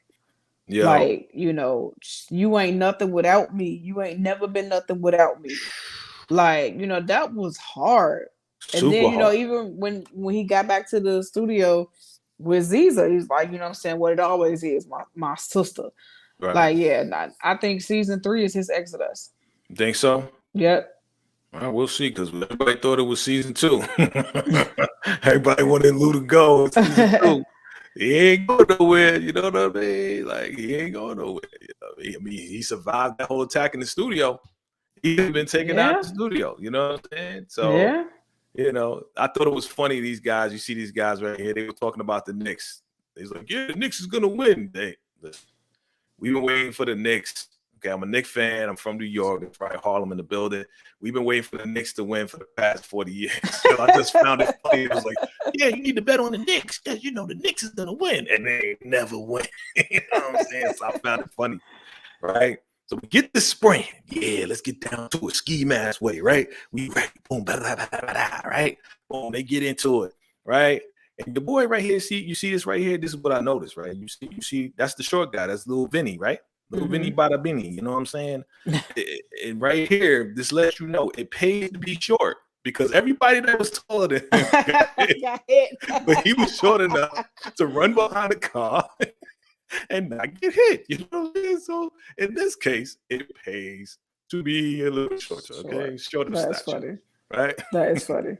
Yeah. Like, you know, you ain't nothing without me. You ain't never been nothing without me. Like, you know, that was hard. And super then, you know, hard. Even when he got back to the studio with Ziza, he's like, you know what I'm saying, what it always is, my sister. Right. Like, yeah, I think season 3 is his Exodus. You think so? Yep. Well, we'll see, because everybody thought it was season 2. Everybody wanted Lou to go. Season 2. He ain't going nowhere, you know what I mean? Like, he ain't going nowhere. You know? I mean, he survived that whole attack in the studio. He's been taken out of the studio, you know what I'm saying? So, you know, I thought it was funny, these guys, you see these guys right here, they were talking about the Knicks. He's like, yeah, the Knicks is going to win. We've been waiting for the Knicks. Okay, I'm a Knicks fan. I'm from New York. It's probably Harlem in the building. We've been waiting for the Knicks to win for the past 40 years. So I just found it funny. It was like, yeah, you need to bet on the Knicks because, you know, the Knicks is going to win. And they never win. You know what I'm saying? So I found it funny, right? So we get the spraying. Yeah, let's get down to a ski mask way, right? We right, boom, blah, blah, blah, blah, blah, right? Boom, they get into it, right? And the boy right here, you see this right here? This is what I noticed, right? You see, that's the short guy. That's little Vinny, right? Little Vinny Bada Vinny, you know what I'm saying? And right here, this lets you know it pays to be short because everybody that was taller than him got hit, but he was short enough to run behind a car and not get hit. You know what I'm saying? So in this case, it pays to be a little shorter, okay? Shorter That's stature, funny. right? That is funny.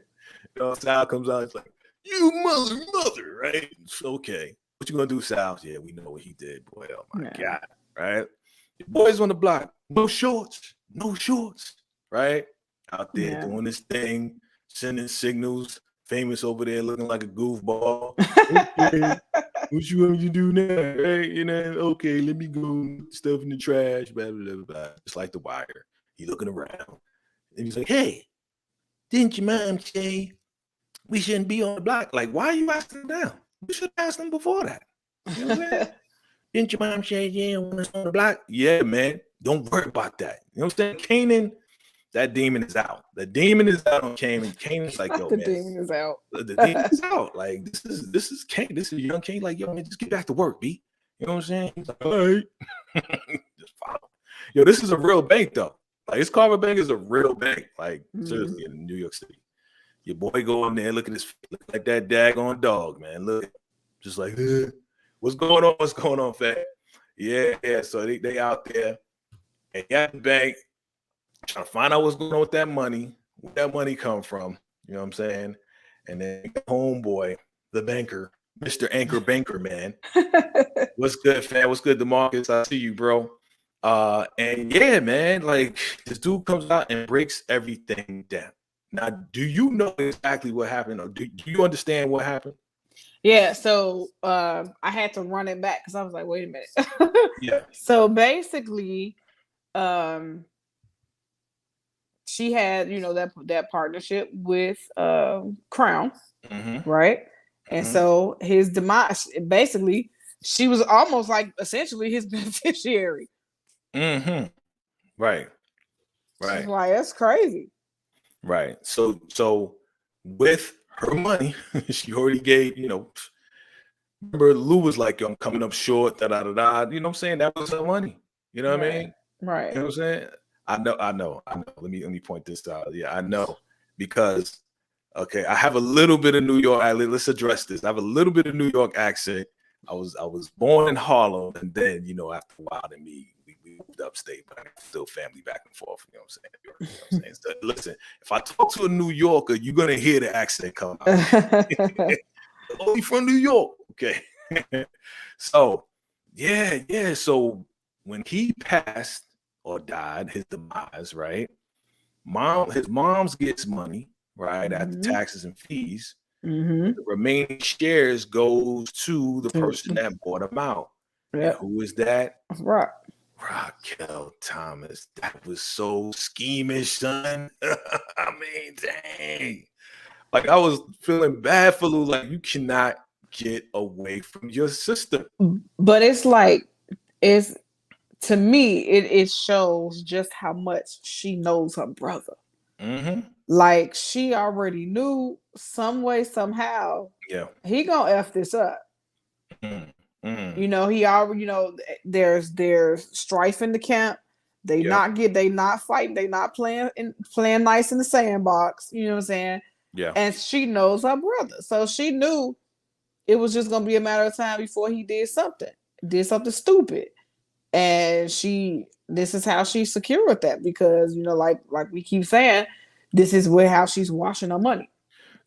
You know, Sal comes out, it's like, you mother, right? It's okay. What you gonna do, Sal? Yeah, we know what he did, boy. Oh my God, right? The boys on the block, no shorts, right? Out there doing this thing, sending signals, famous over there looking like a goofball. Okay, what you want me to do now? Right? You know, okay, let me go stuff in the trash, blah, blah, blah, blah. Just like The Wire. He looking around. And he's like, hey, didn't your mom say we shouldn't be on the block? Like, why are you asking them now? You should ask them before that. You know what I'm saying? Didn't your mom say, yeah, when it's on the block? Yeah, man. Don't worry about that. You know what I'm saying? Kanan, that demon is out. The demon is out on Kanan. Kanan's like, yo, the man. demon is out. The demon is out. Like, this is Kane. This is young Kane. Like, yo, man, just get back to work, B. You know what I'm saying? He's like, all right. Just follow. Yo, this is a real bank, though. Like, this Carver Bank is a real bank. Like, seriously, in New York City. Your boy go in there, look at his, look like that daggone dog, man. Look, just like, what's going on? What's going on, fat? Yeah. So they out there and at the bank trying to find out what's going on with that money, where that money come from. You know what I'm saying? And then homeboy, the banker, Mr. Anchor Banker, man. What's good, fam? What's good, DeMarcus? I see you, bro. And yeah, man, like this dude comes out and breaks everything down. Now, do you know exactly what happened, or do you understand what happened? Yeah, so I had to run it back because I was like, wait a minute. Yeah. So basically, she had, that partnership with Crown, right? And so his demise, basically, she was almost like essentially his beneficiary. Right. She's like, that's crazy. Right. So with her money, she already gave, remember Lou was like, yo, I'm coming up short, da-da-da-da. You know what I'm saying? That was her money. You know what I mean? Right. You know what I'm saying? I know. Let me point this out. Yeah, I know. Because, okay, I have a little bit of New York. Let's address this. I have a little bit of New York accent. I was born in Harlem, and then, after a while, we moved upstate, but I still family back and forth. You know what I'm saying? So, listen, if I talk to a New Yorker, you're gonna hear the accent come out. Only from New York, okay? So, yeah. So when he passed or died, his demise, right? His mom's gets money, right, after taxes and fees. The remaining shares goes to the person that bought him out. Yeah. Who is that? Raquel Thomas. That was so schemish, son. I mean, dang. Like, I was feeling bad for Lou. Like, you cannot get away from your sister. But it's like, to me, it shows just how much she knows her brother. Like, she already knew some way, somehow, he gonna F this up. He already, there's strife in the camp. They not fighting, they not playing nice in the sandbox. You know what I'm saying? Yeah. And she knows her brother. So she knew it was just gonna be a matter of time before he did something stupid. And this is how she secured that, because like we keep saying, this is how she's washing her money.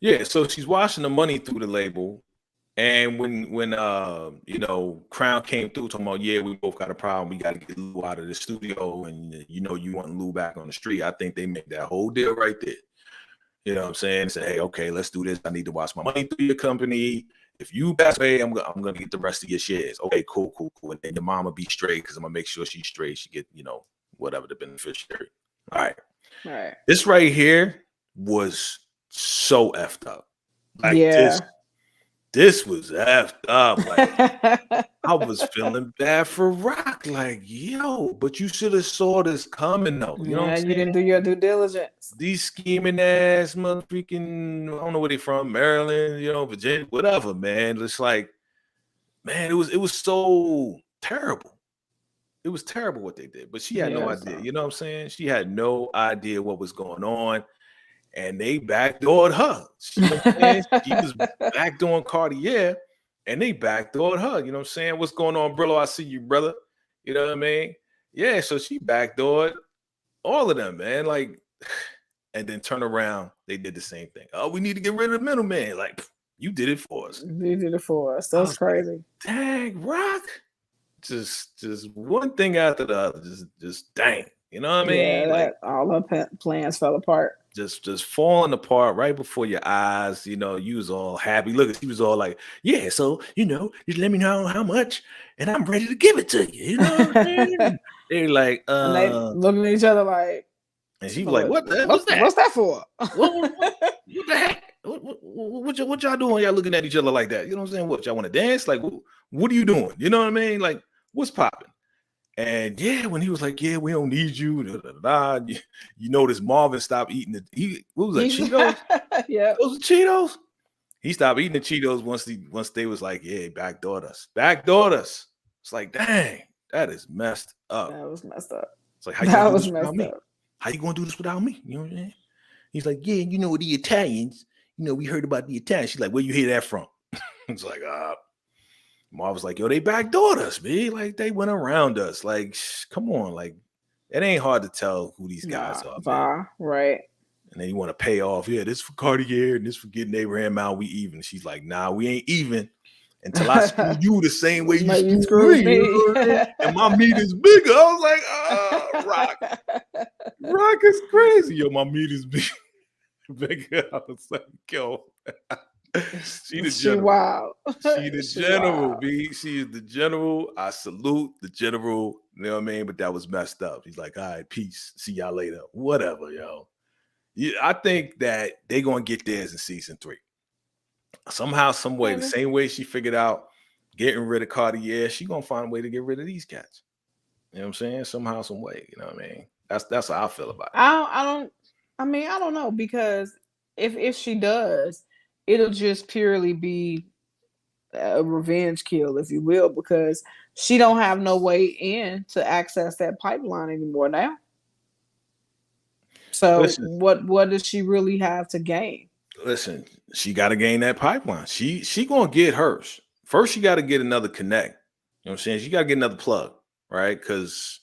Yeah, so she's washing the money through the label. And when Crown came through talking about, yeah, we both got a problem, we got to get Lou out of the studio, and you want Lou back on the street, I think they made that whole deal right there. You know what I'm saying? Say, hey, okay, let's do this. I need to wash my money through your company. If you pass away, I'm gonna get the rest of your shares. Okay, cool. And then your mama be straight, because I'm gonna make sure she's straight. She get, whatever the beneficiary. All right. This right here was so effed up. Like, this was effed up. Like, I was feeling bad for Rock. Like, yo, but you should have saw this coming, though. You know what I'm Yeah, saying? you didn't do your due diligence. These scheming ass motherfucking, I don't know where they from, Maryland, you know, Virginia, whatever, man. It's like, man, it was so terrible. It was terrible what they did, but she had no Yeah, idea. so You know what I'm saying? She had no idea what was going on, and they backdoored her. You know what I'm saying? She was backdooring Cartier, and they backdoored her. You know what I'm saying? What's going on, Brillo? I see you, brother. You know what I mean? Yeah, so she backdoored all of them, man. Like, and then turn around, they did the same thing. Oh, we need to get rid of the middleman. Like, you did it for us. you did it for us. I That's was like, crazy. dang, Rock. Just one thing after the other. Just dang. You know what I mean? Yeah, Like, that all her plans fell apart. just falling apart right before your eyes. You know, you was all happy. Look, he was all like, yeah, so you know, just let me know how much, and I'm ready to give it to you. You know what I mean? They're like, And they looking at each other like, and she was like, what's that? What's that for? What the heck? What y'all doing? Y'all looking at each other like that? You know what I'm saying? What y'all want to dance? Like, what are you doing? You know what I mean? Like, what's popping? And yeah, when he was like, yeah, we don't need you. Da, da, da, da. You notice Marvin stopped eating what was that? Cheetos? Yeah. Those are Cheetos. He stopped eating the Cheetos once they was like, yeah, backdoored us. Backdoored us. It's like, dang, that is messed up. That was messed up. It's like, how you That gonna do was this without messed me? up. How you gonna do this without me? You know what I'm saying? He's like, yeah, you know, the Italians, you know, we heard about the Italians. She's like, where you hear that from? It's like, Marv was like, yo, they backdoored us, man. Like, they went around us. Like, come on. Like, it ain't hard to tell who these guys are, man. Right. And then you want to pay off. Yeah, this for Cartier and this for getting Abraham out. We even. She's like, nah, we ain't even until I screw you the same way Like you you screw screwed me. me. You know what I mean? And my meat is bigger. I was like, oh, Rock. Rock is crazy. Yo, my meat is bigger. I was like, yo. She the She general. wild. She the She general, wild. B. She is the general. I salute the general. You know what I mean? But that was messed up. He's like, all right, peace. See y'all later. Whatever, yo. Yeah, I think that they're gonna get theirs in season 3. Somehow, some way, the Maybe. same way she figured out getting rid of Cartier, she gonna find a way to get rid of these cats. You know what I'm saying? Somehow, some way. You know what I mean? That's how I feel about it. I don't know, because if she does, it'll just purely be a revenge kill, if you will, because she don't have no way in to access that pipeline anymore now. So Listen. what does she really have to gain? Listen, she got to gain that pipeline. She gonna get hers. First, she got to get another connect. You know what I'm saying? She got to get another plug, right? Because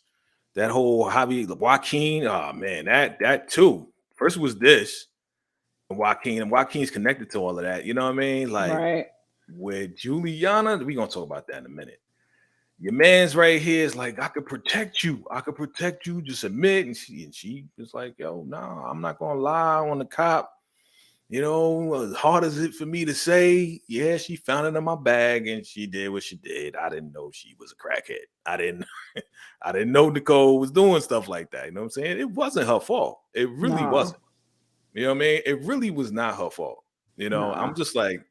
that whole Joaquin, oh man, that too. First was this, and Joaquin's connected to all of that. You know what I mean? Like Right. with Juliana, we gonna talk about that in a minute. Your man's right here is like, I could protect you. I could protect you. Just admit. And she was like, yo, no, I'm not gonna lie on the cop. You know, as hard as it for me to say, yeah, she found it in my bag and she did what she did. I didn't know she was a crackhead. I didn't know Nicole was doing stuff like that. You know what I'm saying? It wasn't her fault. It really No. wasn't. You know what I mean? It really was not her fault. You know, I'm Nah. just like,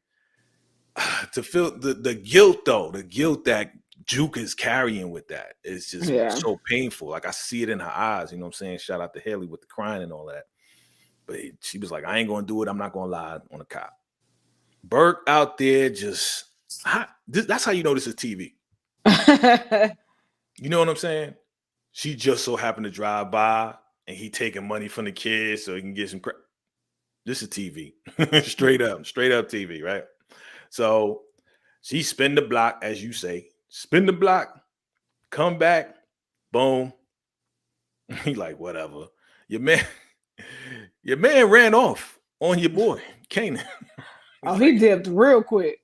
to feel the guilt though, the guilt that Juke is carrying with that is just Yeah. so painful. Like I see it in her eyes. You know what I'm saying? Shout out to Haley with the crying and all that. But she was like, I ain't gonna do it. I'm not gonna lie on the cop. Burke out there just that's how you know this is TV. You know what I'm saying? She just so happened to drive by and he taking money from the kids so he can get some crap. This is TV. straight up TV, right? So she spin the block, as you say, spin the block, come back, boom. He like, whatever. Your man ran off on your boy, Kanan. Oh, he dipped real quick.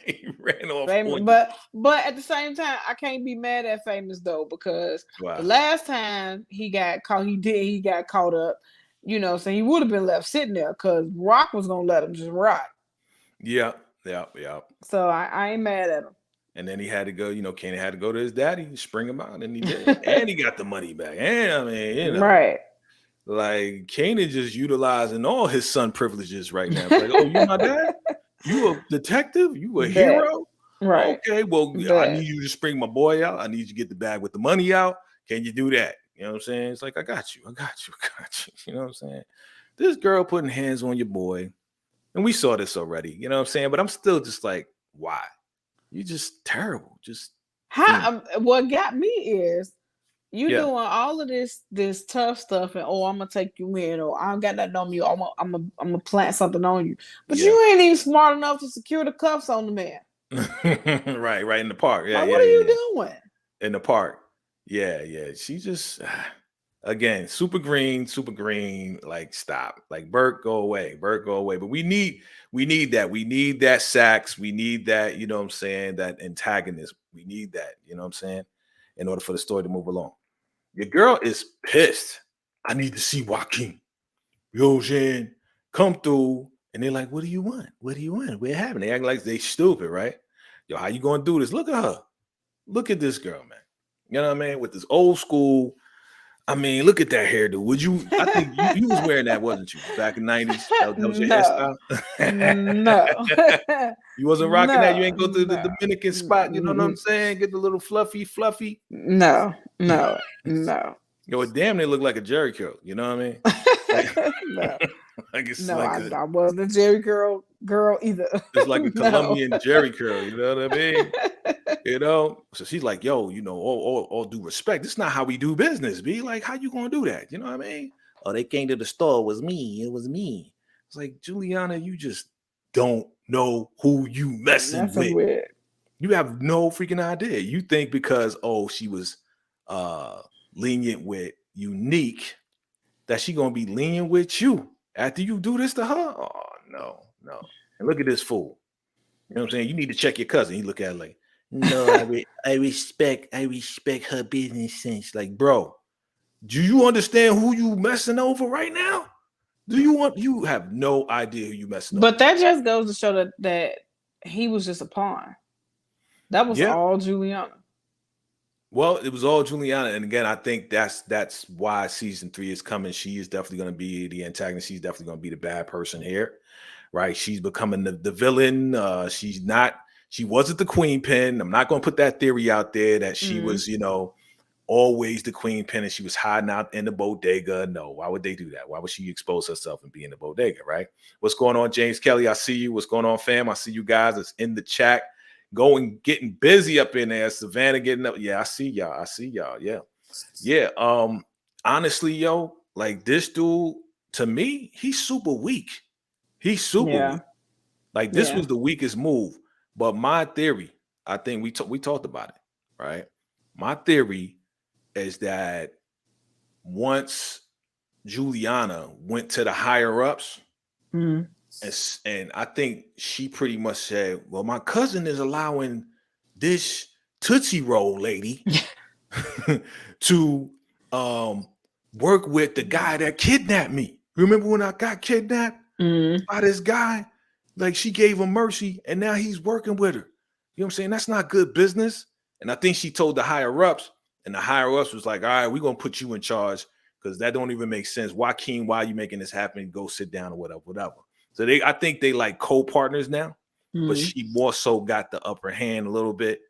He ran off Famous, on but at the same time, I can't be mad at Famous though, because Wow. the last time he got caught, he got caught up. You know, so he would have been left sitting there because Rock was gonna let him just rot. Yeah. So I ain't mad at him. And then he had to go, Kanan had to go to his daddy and spring him out, and he did. And he got the money back. And I mean, Right. like Kanan just utilizing all his son privileges right now. Like, oh, you my dad? You a detective? You a Bet. hero? Right. Okay, well, I Bet. need you to spring my boy out. I need you to get the bag with the money out. Can you do that? You know what I'm saying? It's like, I got you. You know what I'm saying? This girl putting hands on your boy, and we saw this already. You know what I'm saying? But I'm still just like, why? You just terrible. Just What got me is you yeah. doing all of this tough stuff, and I'm gonna take you in, or I don't got nothing on you. I'm gonna plant something on you, but Yeah. you ain't even smart enough to secure the cuffs on the man. right in the park. Yeah, Like, yeah, what are you yeah. doing? In the park. Yeah. She just again, super green, like stop. Like Bert, go away. But we need that. We need that sax. We need that, you know what I'm saying, that antagonist. We need that, you know what I'm saying, in order for the story to move along. Your girl is pissed. I need to see Joaquin. You know what I'm saying? Come through. And they're like, what do you want? What do you want? What happened? They act like they stupid, right? Yo, how you gonna do this? Look at her. Look at this girl, man. You know what I mean? With this old school. I mean, look at that hairdo. Would you? I think you was wearing that, wasn't you? Back in the 90s. That was your No. hairstyle. No. You wasn't rocking that. You ain't go to the No. Dominican spot. You know what I'm saying? Get the little fluffy. No. Yo, damn, they look like a Jerry curl. You know what I mean? Like, No. like it's No, like I wasn't a Jerry girl either. it's like a No. Colombian Jerry curl. You know what I mean? You know, so she's like, yo, you know, all due respect. This is not how we do business, B. Like, how you gonna do that? You know what I mean? Oh, they came to the store. It was me. It's like, Juliana, you just don't know who you messing That's with. weird. You have no freaking idea. You think because she was lenient with Unique that she gonna be lenient with you after you do this to her? Oh, no. And look at this fool. You know what I'm saying? You need to check your cousin. He look at it like, no, I respect her business sense. Like, bro, do you understand who you messing over right now? You have no idea who you messing over. But that just goes to show that he was just a pawn. That was all Juliana. Well, it was all Juliana, and again, I think that's why season 3 is coming. She is definitely going to be the antagonist. She's definitely going to be the bad person here, right? She's becoming the villain. She wasn't the queen pin. I'm not going to put that theory out there that she was, you know, always the queen pin and she was hiding out in the bodega. No, why would they do that? Why would she expose herself and be in the bodega, right? What's going on, James Kelly? I see you. What's going on, fam? I see you guys. It's in the chat. Getting busy up in there. Savannah getting up. Yeah, I see y'all. Yeah. Honestly, yo, like this dude, to me, he's super weak. He's super weak. Like this was the weakest move. But my theory, I think we talked about it, right? My theory is that once Juliana went to the higher ups, and I think she pretty much said, well, my cousin is allowing this Tootsie Roll lady to work with the guy that kidnapped me. Remember when I got kidnapped by this guy? Like, she gave him mercy, and now he's working with her. You know what I'm saying? That's not good business. And I think she told the higher ups, and the higher ups was like, all right, we're going to put you in charge because that don't even make sense. Joaquin, why are you making this happen? Go sit down or whatever. So I think they like co-partners now, but she more so got the upper hand a little bit.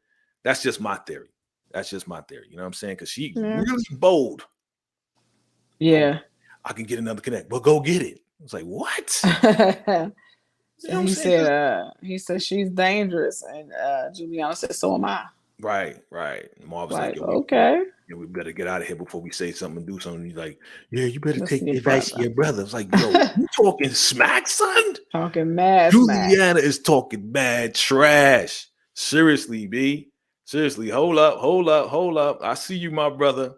That's just my theory. You know what I'm saying? Because she really bold. Yeah. I can get another connect, but go get it. I was like, what? You know he said she's dangerous, and Juliana said, so am I. Right. Marv was like, okay. We better get out of here before we say something and do something. He's like, yeah, you better take the advice of your brother. It's like, yo, you talking smack, son? Talking mad Juliana is talking mad trash. Seriously, B. Seriously, hold up. I see you, my brother.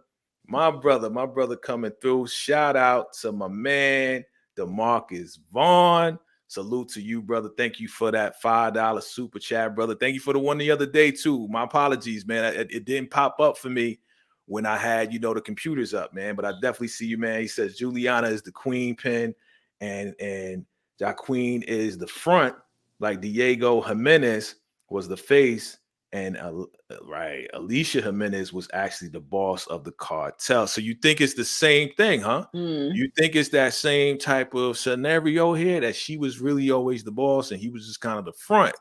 My brother coming through. Shout out to my man, DeMarcus Vaughn. Salute to you, brother. Thank you for that $5 super chat, brother. Thank you for the one the other day, too. My apologies, man. It didn't pop up for me when I had, the computers up, man. But I definitely see you, man. He says Juliana is the queen pin and Joaquin is the front, like Diego Jimenez was the face And right, Alicia Jimenez was actually the boss of the cartel. So you think it's the same thing, huh? Mm. You think it's that same type of scenario here, that she was really always the boss and he was just kind of the front.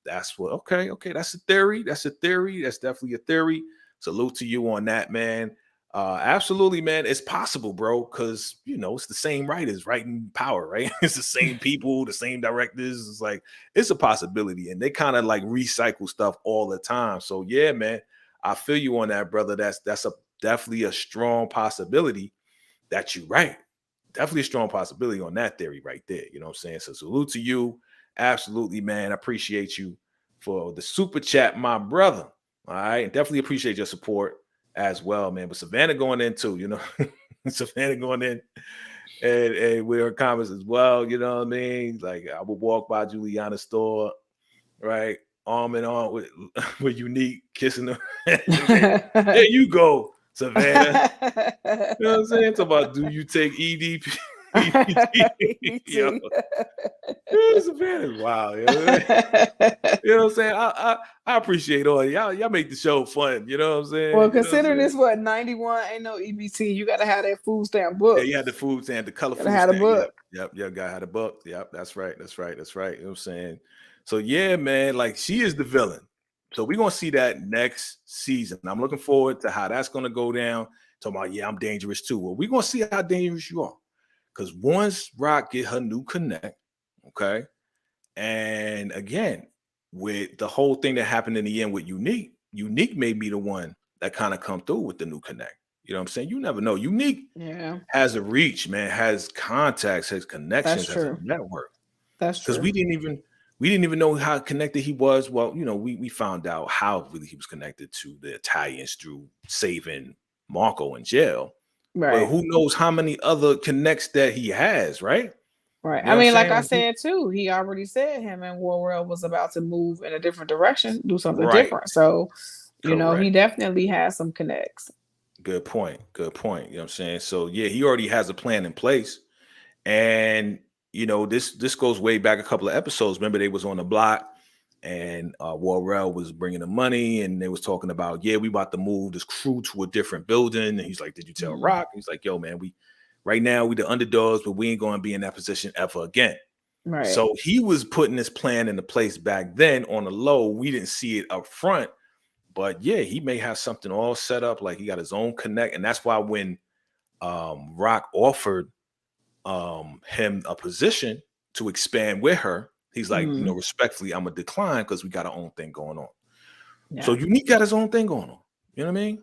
That's what, okay, that's a theory. That's a theory. That's definitely a theory. Salute to you on that, man. Absolutely, man. It's possible, bro, because it's the same writers writing Power, right? It's the same people, the same directors. It's like it's a possibility, and they kind of like recycle stuff all the time. So yeah, man, I feel you on that, brother. That's definitely a strong possibility that you're right. Definitely a strong possibility on that theory right there. You know what I'm saying? So salute to you. Absolutely, man. I appreciate you for the super chat, my brother. All right. And definitely appreciate your support as well, man. But Savannah going in too, Savannah going in and with her comments as well. You know what I mean? Like I would walk by Juliana's store, right? Arm in arm with Unique, kissing her. There you go, Savannah. You know what I'm saying? Talk about, do you take EDP? Yo. Savannah's wild. You know what I'm saying? I appreciate all y'all make the show fun. You know what I'm saying? Well, considering this 91, ain't no EBT, you gotta have that food stamp book. Yeah, you had the food stamp, the color food stamp. Had a book. Yep, guy had a book. Yep, that's right. You know what I'm saying? So yeah, man, like she is the villain. So we're gonna see that next season. I'm looking forward to how that's gonna go down. Talking about, yeah, I'm dangerous too. Well, we're gonna see how dangerous you are. Because once Rock get her new connect, okay, and again, with the whole thing that happened in the end with Unique may be the one that kind of come through with the new connect. You know what I'm saying? You never know. Unique has a reach, man, has contacts, has connections, has a network. That's true. Because we didn't even know how connected he was. Well, we found out how really he was connected to the Italians through saving Marco in jail. Right. But who knows how many other connects that he has, right? Right. You know I mean, like I said too, he already said him and Warrell was about to move in a different direction, do something different. So, he definitely has some connects. Good point. You know what I'm saying? So yeah, he already has a plan in place. And this goes way back a couple of episodes. Remember, they was on the block and Warrell was bringing the money and they was talking about, yeah, we about to move this crew to a different building. And he's like, did you tell Rock? He's like, yo, man, right now we the underdogs, but we ain't going to be in that position ever again. Right. So he was putting this plan into place back then on the low. We didn't see it up front, but yeah, he may have something all set up. Like he got his own connect. And that's why when Rock offered him a position to expand with her, he's like, respectfully, I'm gonna decline because we got our own thing going on. Yeah. So Unique got his own thing going on. You know what I mean?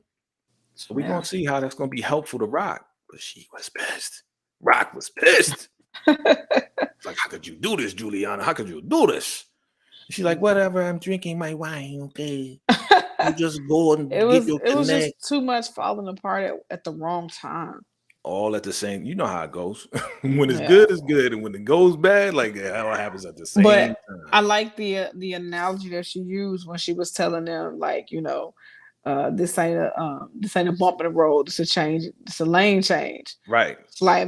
So we're gonna see how that's gonna be helpful to Rock. But she was pissed. Rock was pissed. It's like, how could you do this, Juliana? How could you do this? She's like, whatever, I'm drinking my wine, okay? You just go and it was just too much falling apart at the wrong time. All at the same, you know how it goes. When it's good, it's good, and when it goes bad, like it all happens at the same time. I like the analogy that she used when she was telling them, like, this ain't a bump in the road. It's a change. It's a lane change. Right. It's like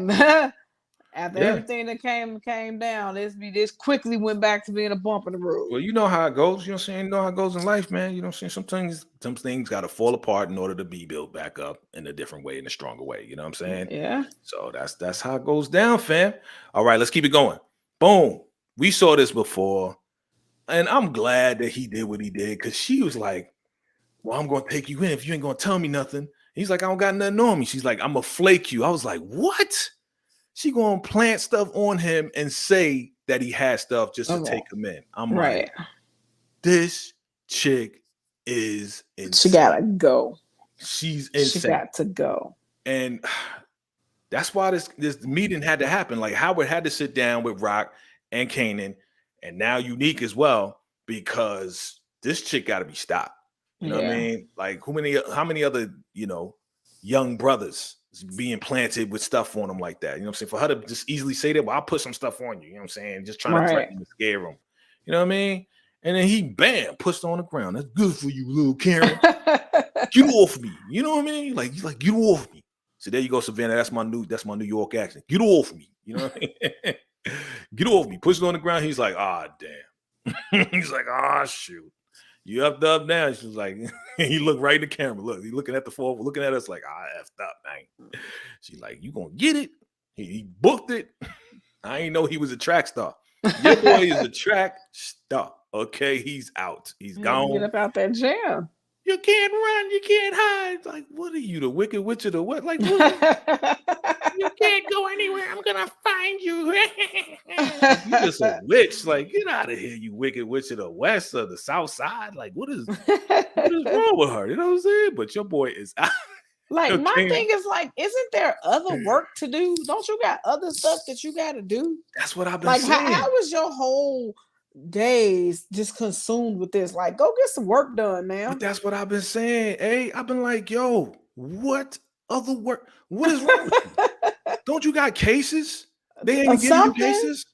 after everything that came down, this quickly went back to being a bump in the road. Well, you know how it goes. You know what I'm saying? You know how it goes in life, man. You know what I'm saying? Some things got to fall apart in order to be built back up in a different way, in a stronger way. You know what I'm saying? Yeah. So that's how it goes down, fam. All right, let's keep it going. Boom. We saw this before, and I'm glad that he did what he did because she was like, well, I'm going to take you in if you ain't going to tell me nothing. He's like, I don't got nothing on me. She's like, I'm going to flake you. I was like, what? She going to plant stuff on him and say that he has stuff just to take him in. I'm like, this chick is insane. She got to go. She's insane. She got to go. And that's why this meeting had to happen. Like Howard had to sit down with Rock and Kanan and now Unique as well, because this chick got to be stopped. You know what I mean? Like how many other, young brothers being planted with stuff on them like that? You know what I'm saying? For her to just easily say that, well, I'll put some stuff on you. You know what I'm saying? Just trying to threaten to scare him. You know what I mean? And then he, bam, pushed on the ground. That's good for you, little Karen. Get off me. You know what I mean? Like, get off me. So there you go, Savannah. That's my New York accent. Get off me. You know what I mean? Get off me. Pushed on the ground. He's like, damn. He's like, shoot. You up now? She was like, he looked right in the camera. Look, he looking at the floor, looking at us like, I effed up, man. She's like, you gonna get it? He booked it. I ain't know he was a track star. Your boy is a track star. Okay, he's out. He's gone. Get up out that jam. You can't run. You can't hide. Like, what are you, the Wicked Witch of the what? Like, what? You can't go anywhere. I'm gonna find you. You just a witch. Like, get out of here, you Wicked Witch of the West or the South Side. Like, what is wrong with her? You know what I'm saying? But your boy is out. Like, my Okay. thing is like, isn't there other work to do? Don't you got other stuff that you got to do? That's what I've been Like, saying. how was your whole days just consumed with this? Like, go get some work done, man. But that's what I've been saying. Hey, I've been like, yo, what other work? What is wrong with you? Don't you got cases? They ain't giving you Something? cases.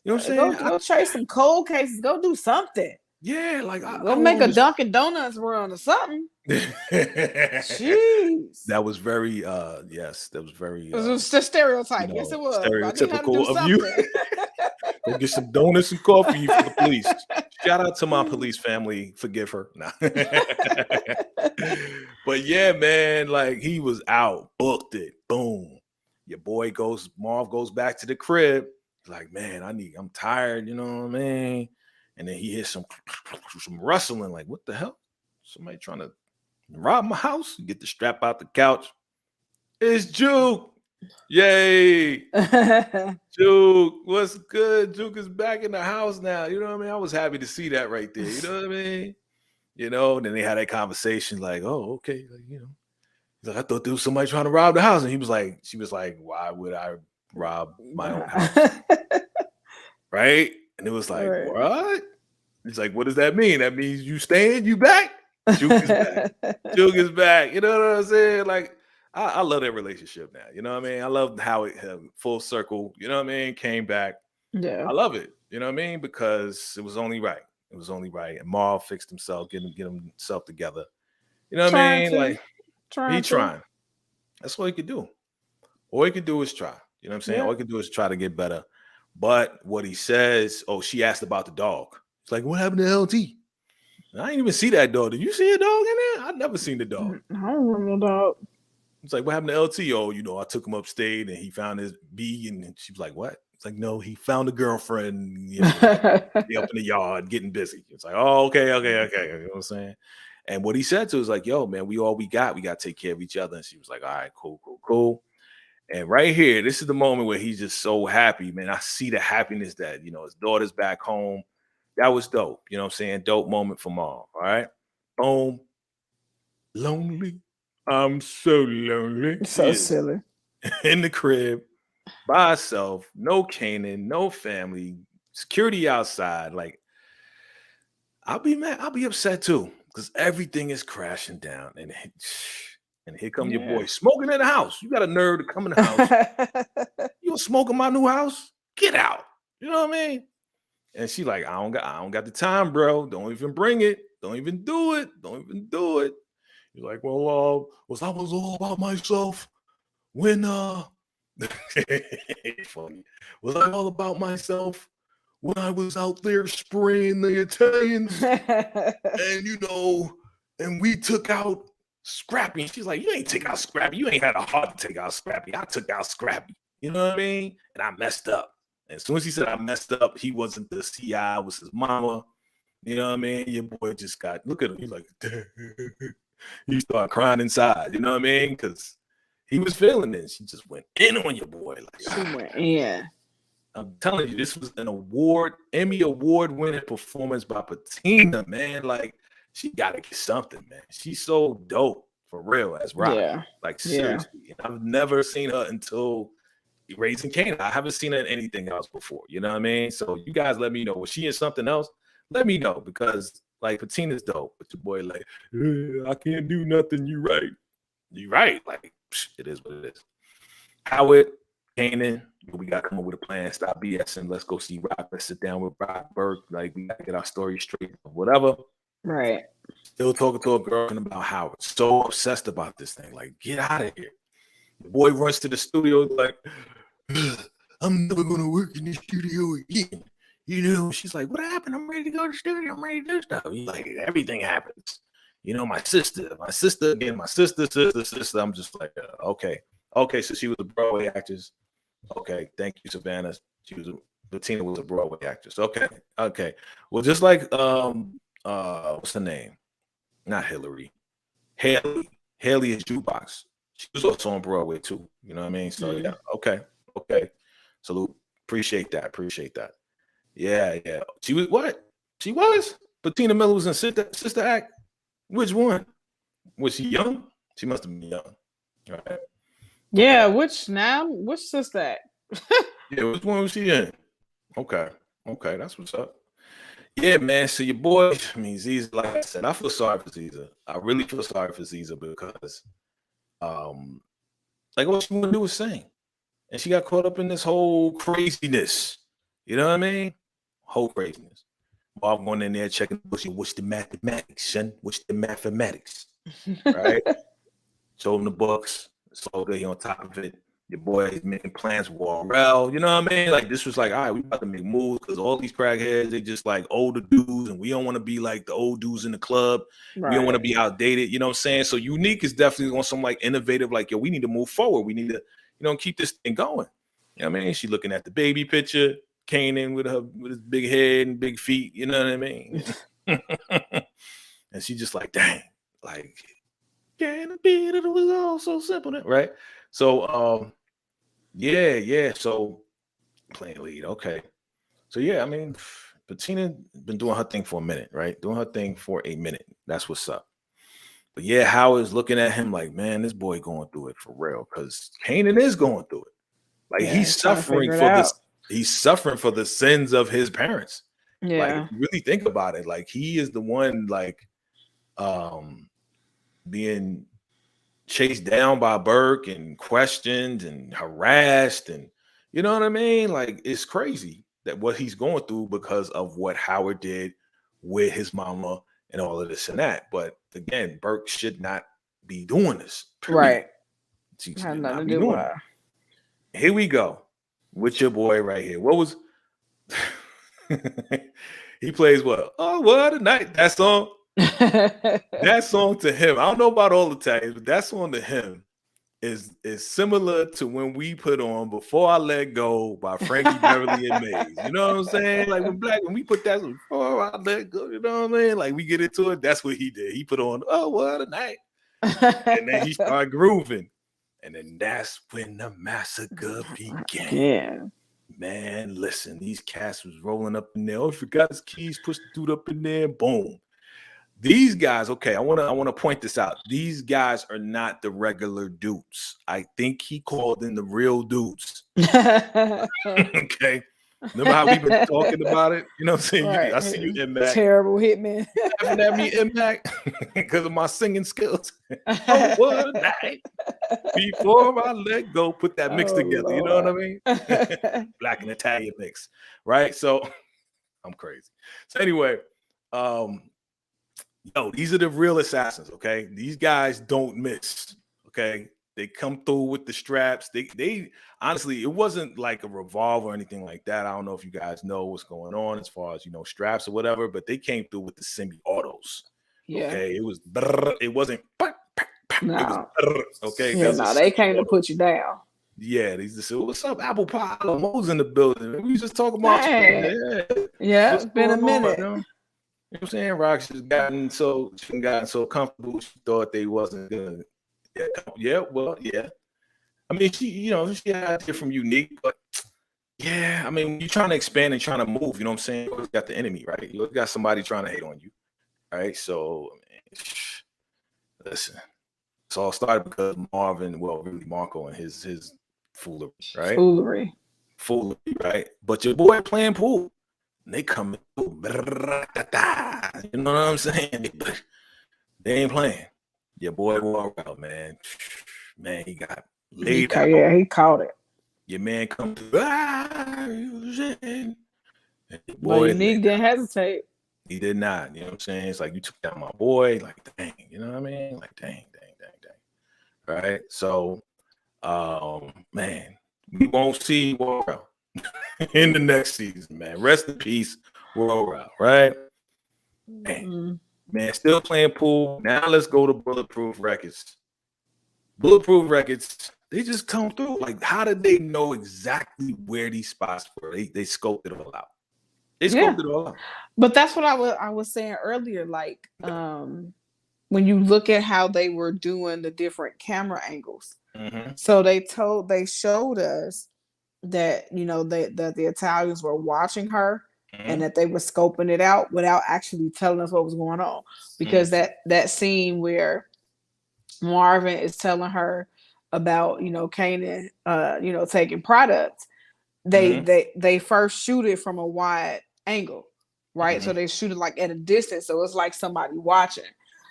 You know what I'm saying? Go chase some cold cases. Go do something. Yeah, like Go make a Dunkin' Donuts run or something. Jeez. That was very yes, that was very It was a stereotype. you yes, know, it was. I knew how to do stereotypical of you. something. Go get some donuts and coffee for the police. Shout out to my police family. Forgive her. Nah. But yeah, man, like he was out, booked it. Boom. Your boy Marv goes back to the crib. He's like, man, I'm tired, you know what I mean? And then he hears some rustling, like, what the hell? Somebody trying to rob my house? Get the strap out the couch. It's Juke. Yay. Juke, what's good? Juke is back in the house now. You know what I mean? I was happy to see that right there. You know what I mean? You know, and then they had that conversation like, oh, okay. Like, you know, he's like, I thought there was somebody trying to rob the house. And she was like, why would I rob my own house? Right? And it was like, Right. what? He's like, what does that mean? That means you staying? You back? Juke is back. Juke is back. You know what I'm saying? Like, I love that relationship now. You know what I mean? I love how it full circle, you know what I mean? Came back. Yeah. I love it. You know what I mean? Because it was only right. It was only right. And Marv fixed himself, get himself together. You know what I mean? Like, he trying. That's all he could do. All he could do is try. You know what I'm saying? Yeah. All he could do is try to get better. But what he says, she asked about the dog. It's like, what happened to LT? I didn't even see that dog. Did you see a dog in there? I've never seen the dog. I don't remember dog. It's like, what happened to LT? Oh, you know, I took him upstate and he found his bee. And she was like, what? It's like, no, he found a girlfriend, you know, be up in the yard getting busy. It's like, oh, okay. You know what I'm saying? And what he said to her was like, yo, man, we got to take care of each other. And she was like, all right, cool. And right here, this is the moment where he's just so happy, man. I see the happiness that, you know, his daughter's back home. That was dope. You know what I'm saying? Dope moment for Mom. All right. Boom. Lonely. I'm so lonely. So Yeah. silly. In the crib by herself, no Kanan, no family, security outside. Like, I'll be mad. I'll be upset too because everything is crashing down. And here come your boy smoking in the house. You got a nerve to come in the house. You gonna smoke in my new house? Get out. You know what I mean? And she like, I don't got the time, bro. Don't even bring it. Don't even do it. He's like, well, was I all about myself when funny. Was I all about myself when I was out there spraying the Italians and you know, and we took out Scrappy? And she's like, you ain't take out Scrappy. You ain't had a heart to take out Scrappy. I took out Scrappy. You know what I mean? And I messed up. And as soon as he said I messed up, he wasn't the CI, it was his mama. You know what I mean? Your boy just look at him. He's like, he started crying inside. You know what I mean? Because he was feeling it. She just went in on your boy. Like, She went in. I'm telling you, this was an Emmy Award winning performance by Patina, man. Like, she got to get something, man. She's so dope for real as Rock. Yeah. Like, seriously. And I've never seen her until Raising Kanan. I haven't seen her in anything else before. You know what I mean? So you guys let me know. Was she in something else? Let me know because, like, Patina's dope. But your boy, like, I can't do nothing. You right. You right. Like, it is what it is. Howard, Kanan, we got to come up with a plan. Stop BSing. Let's go see Rock. Let's sit down with Rock Burke. Like, we got to get our story straight. Whatever. Right. Still talking to a girlfriend about Howard. So obsessed about this thing. Like, get out of here. The boy runs to the studio like, I'm never going to work in the studio again. she's like, what happened? I'm ready to go to the studio. I'm ready to do stuff. He's like, everything happens. My sister, again, my sister. I'm just like, okay. So she was a Broadway actress. Okay. Thank you, Savannah. Bettina was a Broadway actress. Okay. Well, just like, what's her name? Not Hillary. Haley is Jukebox. She was also on Broadway too. You know what I mean? So yeah. Okay. Salute. Appreciate that. Yeah. She was what? She was? Bettina Miller was in Sister Act. Which one? Was she young? She must have been young. Right. Yeah, which Sister Act? Yeah, which one was she in? Okay, that's what's up. Yeah, man. So your boy, Ziza, like I said, I feel sorry for Ziza. I really feel sorry for Ziza because like all she want to do is sing. And she got caught up in this whole craziness. You know what I mean? Whole craziness. Bob going in there checking what's the mathematics, son? What's the mathematics? Right? Showed him the books. So good. He on top of it. Your boy is making plans with Warrell. You know what I mean? Like this was like, all right, we about to make moves because all these crackheads, they just like older dudes, and we don't want to be like the old dudes in the club. Right. We don't want to be outdated. You know what I'm saying? So Unique is definitely on some like innovative, like, yo, we need to move forward. We need to, keep this thing going. You know what I mean? She looking at the baby picture, Kanan with his big head and big feet. You know what I mean? And she just like, dang, like, can it be that it was all so simple, right? So, yeah. So playing lead, okay. So yeah, Bettina been doing her thing for a minute, right? Doing her thing for a minute. That's what's up. But yeah, Howard's looking at him like, man, this boy going through it for real, because Kanan is going through it. Like he's suffering for this. He's suffering for the sins of his parents. Yeah. Like if you really think about it, like he is the one, like, being chased down by Burke and questioned and harassed, and you know what I mean? Like it's crazy that what he's going through because of what Howard did with his mama and all of this and that. But again, Burke should not be doing this. Period. Right. She should not be doing it. Here we go with your boy right here. What was he plays what? Oh, what a night. That song. That song to him, I don't know about all the tags, but that song to him is similar to when we put on Before I Let Go by Frankie Beverly and Maze. You know what I'm saying? Like when we put that Before I Let Go, you know what I mean? Like we get into it. That's what he did. He put on Oh What a Night, and then he started grooving, and then that's when the massacre began. Yeah. Man, listen, these cats was rolling up in there. Oh, forgot his keys, pushed the dude up in there, boom. These guys, okay, I want to point this out. These guys are not the regular dudes. I think he called in the real dudes. Okay. Remember how we've been talking about it? You know what I'm saying? Right. I see you, Impact. Terrible hitman. Laughing at me, Impact, because of my singing skills. Oh, what a night. Before I Let Go, put that mix together. Lord. You know what I mean? Black and Italian mix. Right? So I'm crazy. So anyway, yo, these are the real assassins, okay? These guys don't miss, okay? They come through with the straps. They honestly, it wasn't like a revolver or anything like that. I don't know if you guys know what's going on as far as, straps or whatever, but they came through with the semi-autos. Yeah. Okay, it was, it wasn't, no. It was, okay? Yeah, no, they came to put you down. Yeah, they just said, what's up, Apple Pie? Mo's in the building. We just talking about, yeah, it's been a minute. You know what I'm saying? Rock's just gotten so comfortable. She thought they wasn't gonna. Yeah. I mean, she had it from Unique, but yeah, I mean, you're trying to expand and trying to move. You know what I'm saying? You got the enemy, right? You got somebody trying to hate on you, right? So, listen, it's all started because Marvin, well, really Marco and his foolery, right? Foolery, right? But your boy playing pool. They come, you know what I'm saying? They ain't playing. Your boy Warrell, man, he got laid out. Yeah, he caught it. Your man come through. Boy, Unique didn't hesitate. He did not. You know what I'm saying? It's like you took down my boy. Like, dang, you know what I mean? Like, dang. Right? So, man, we won't see Warrell. in the next season, man. Rest in peace, World Route, right? Man, still playing pool. Now let's go to Bulletproof Records. Bulletproof Records, they just come through. Like, how did they know exactly where these spots were? They scoped it all out. They scoped it all out. But that's what I was saying earlier. Like, when you look at how they were doing the different camera angles, so they showed us that that the Italians were watching her and that they were scoping it out without actually telling us what was going on. Because that scene where Marvin is telling her about Kanan taking products, they first shoot it from a wide angle, right? So they shoot it like at a distance, so it's like somebody watching.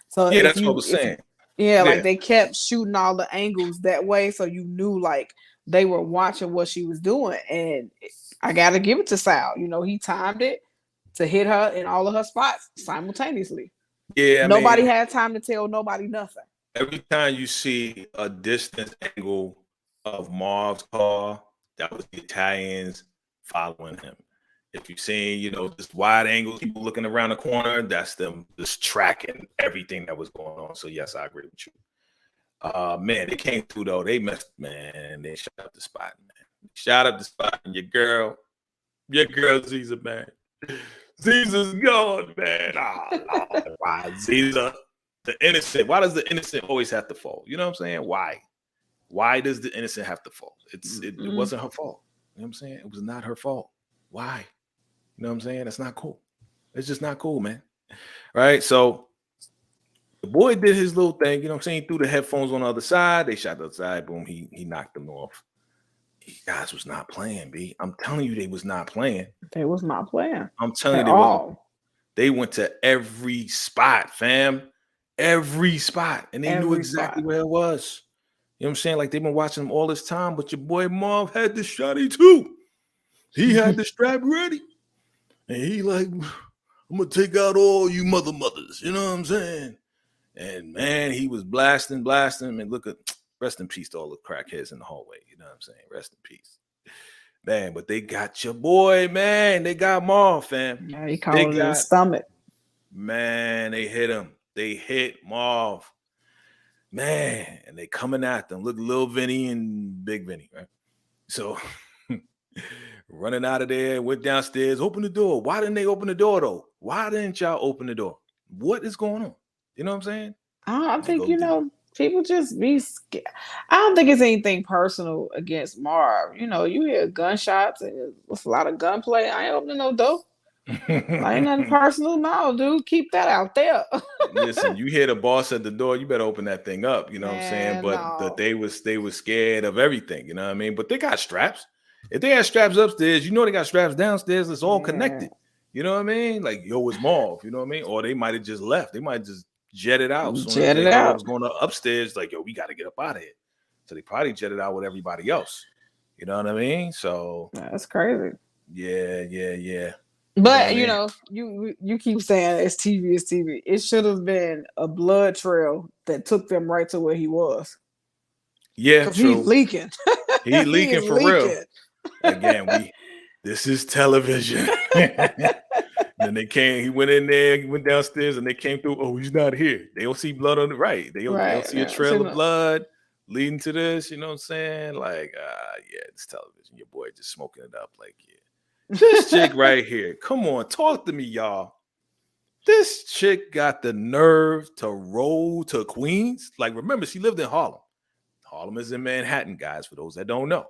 So yeah, that's what I was saying. Like they kept shooting all the angles that way, so you knew like they were watching what she was doing. And I gotta give it to Sal. He timed it to hit her in all of her spots simultaneously. Yeah, nobody had time to tell nobody nothing. Every time you see a distance angle of Marv's car, that was the Italians following him. If you're seeing, just wide angles, people looking around the corner, that's them just tracking everything that was going on. So yes, I agree with you. Man, they came through though. They messed, man. They shot up the spot, man. Shot up the spot, and your girl Ziza, man. Ziza's gone, man. Oh, why Ziza? The innocent. Why does the innocent always have to fall? You know what I'm saying? Why? Why does the innocent have to fall? It wasn't her fault. You know what I'm saying? It was not her fault. Why? You know what I'm saying? That's not cool. It's just not cool, man. Right? So the boy did his little thing, you know what I'm saying? He threw the headphones on the other side. They shot the other side. Boom, he knocked them off. These guys was not playing, B. I'm telling you, they was not playing. They was not playing. I'm telling you, they went to every spot, fam. Every spot. And they knew exactly where it was. You know what I'm saying? Like they've been watching them all this time, but your boy Marv had the shotty too. He had the strap ready. And he like, I'm gonna take out all you mothers. You know what I'm saying? And man, he was blasting. And look at, rest in peace to all the crackheads in the hallway. You know what I'm saying? Rest in peace. Man, but they got your boy, man. They got Marv, fam. Yeah, he caught him in the stomach. Man, they hit him. They hit Marv. Man, and they coming at them. Look, Lil Vinny and Big Vinny, right? So running out of there, went downstairs, opened the door. Why didn't they open the door though? Why didn't y'all open the door? What is going on? You know what I'm saying? I think people just be scared. I don't think it's anything personal against Marv. You hear gunshots and there's a lot of gunplay. I ain't opening no door. Ain't nothing personal. No, dude, keep that out there. Listen, you hear the boss at the door, you better open that thing up. You know what I'm saying? But they was scared of everything. You know what I mean? But they got straps. If they had straps upstairs, they got straps downstairs. It's all connected. You know what I mean? Like, yo, it's Marv. You know what I mean? Or they might have just left. They might just jetted out. Jetted out. Was going upstairs. Like, yo, we got to get up out of here. So they probably jetted out with everybody else. You know what I mean? So that's crazy. Yeah. But you keep saying it's TV. It should have been a blood trail that took them right to where he was. Yeah, true. He's leaking. He's leaking for real. Again, this is television. Then he went in there, he went downstairs, and they came through. Oh, he's not here. They don't see blood on the right. They don't see a trail of blood leading to this. You know what I'm saying? Like, it's television. Your boy just smoking it up. Like, this chick right here. Come on, talk to me, y'all. This chick got the nerve to roll to Queens. Like, remember, she lived in Harlem. Harlem is in Manhattan, guys, for those that don't know.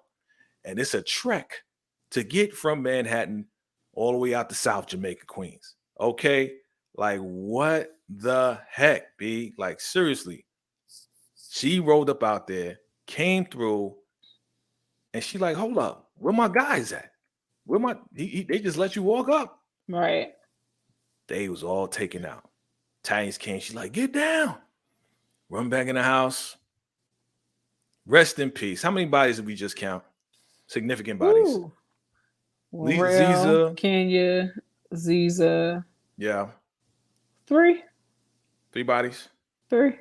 And it's a trek to get from Manhattan all the way out to South Jamaica, Queens. Okay? Like, what the heck, B? Like, seriously. She rolled up out there, came through, and she like, hold up, where my guys at? They just let you walk up. Right. They was all taken out. Titans came. She's like, get down. Run back in the house. Rest in peace. How many bodies did we just count? Significant bodies. Ziza. Kenya. Ziza. Yeah. 3. 3 bodies. 3.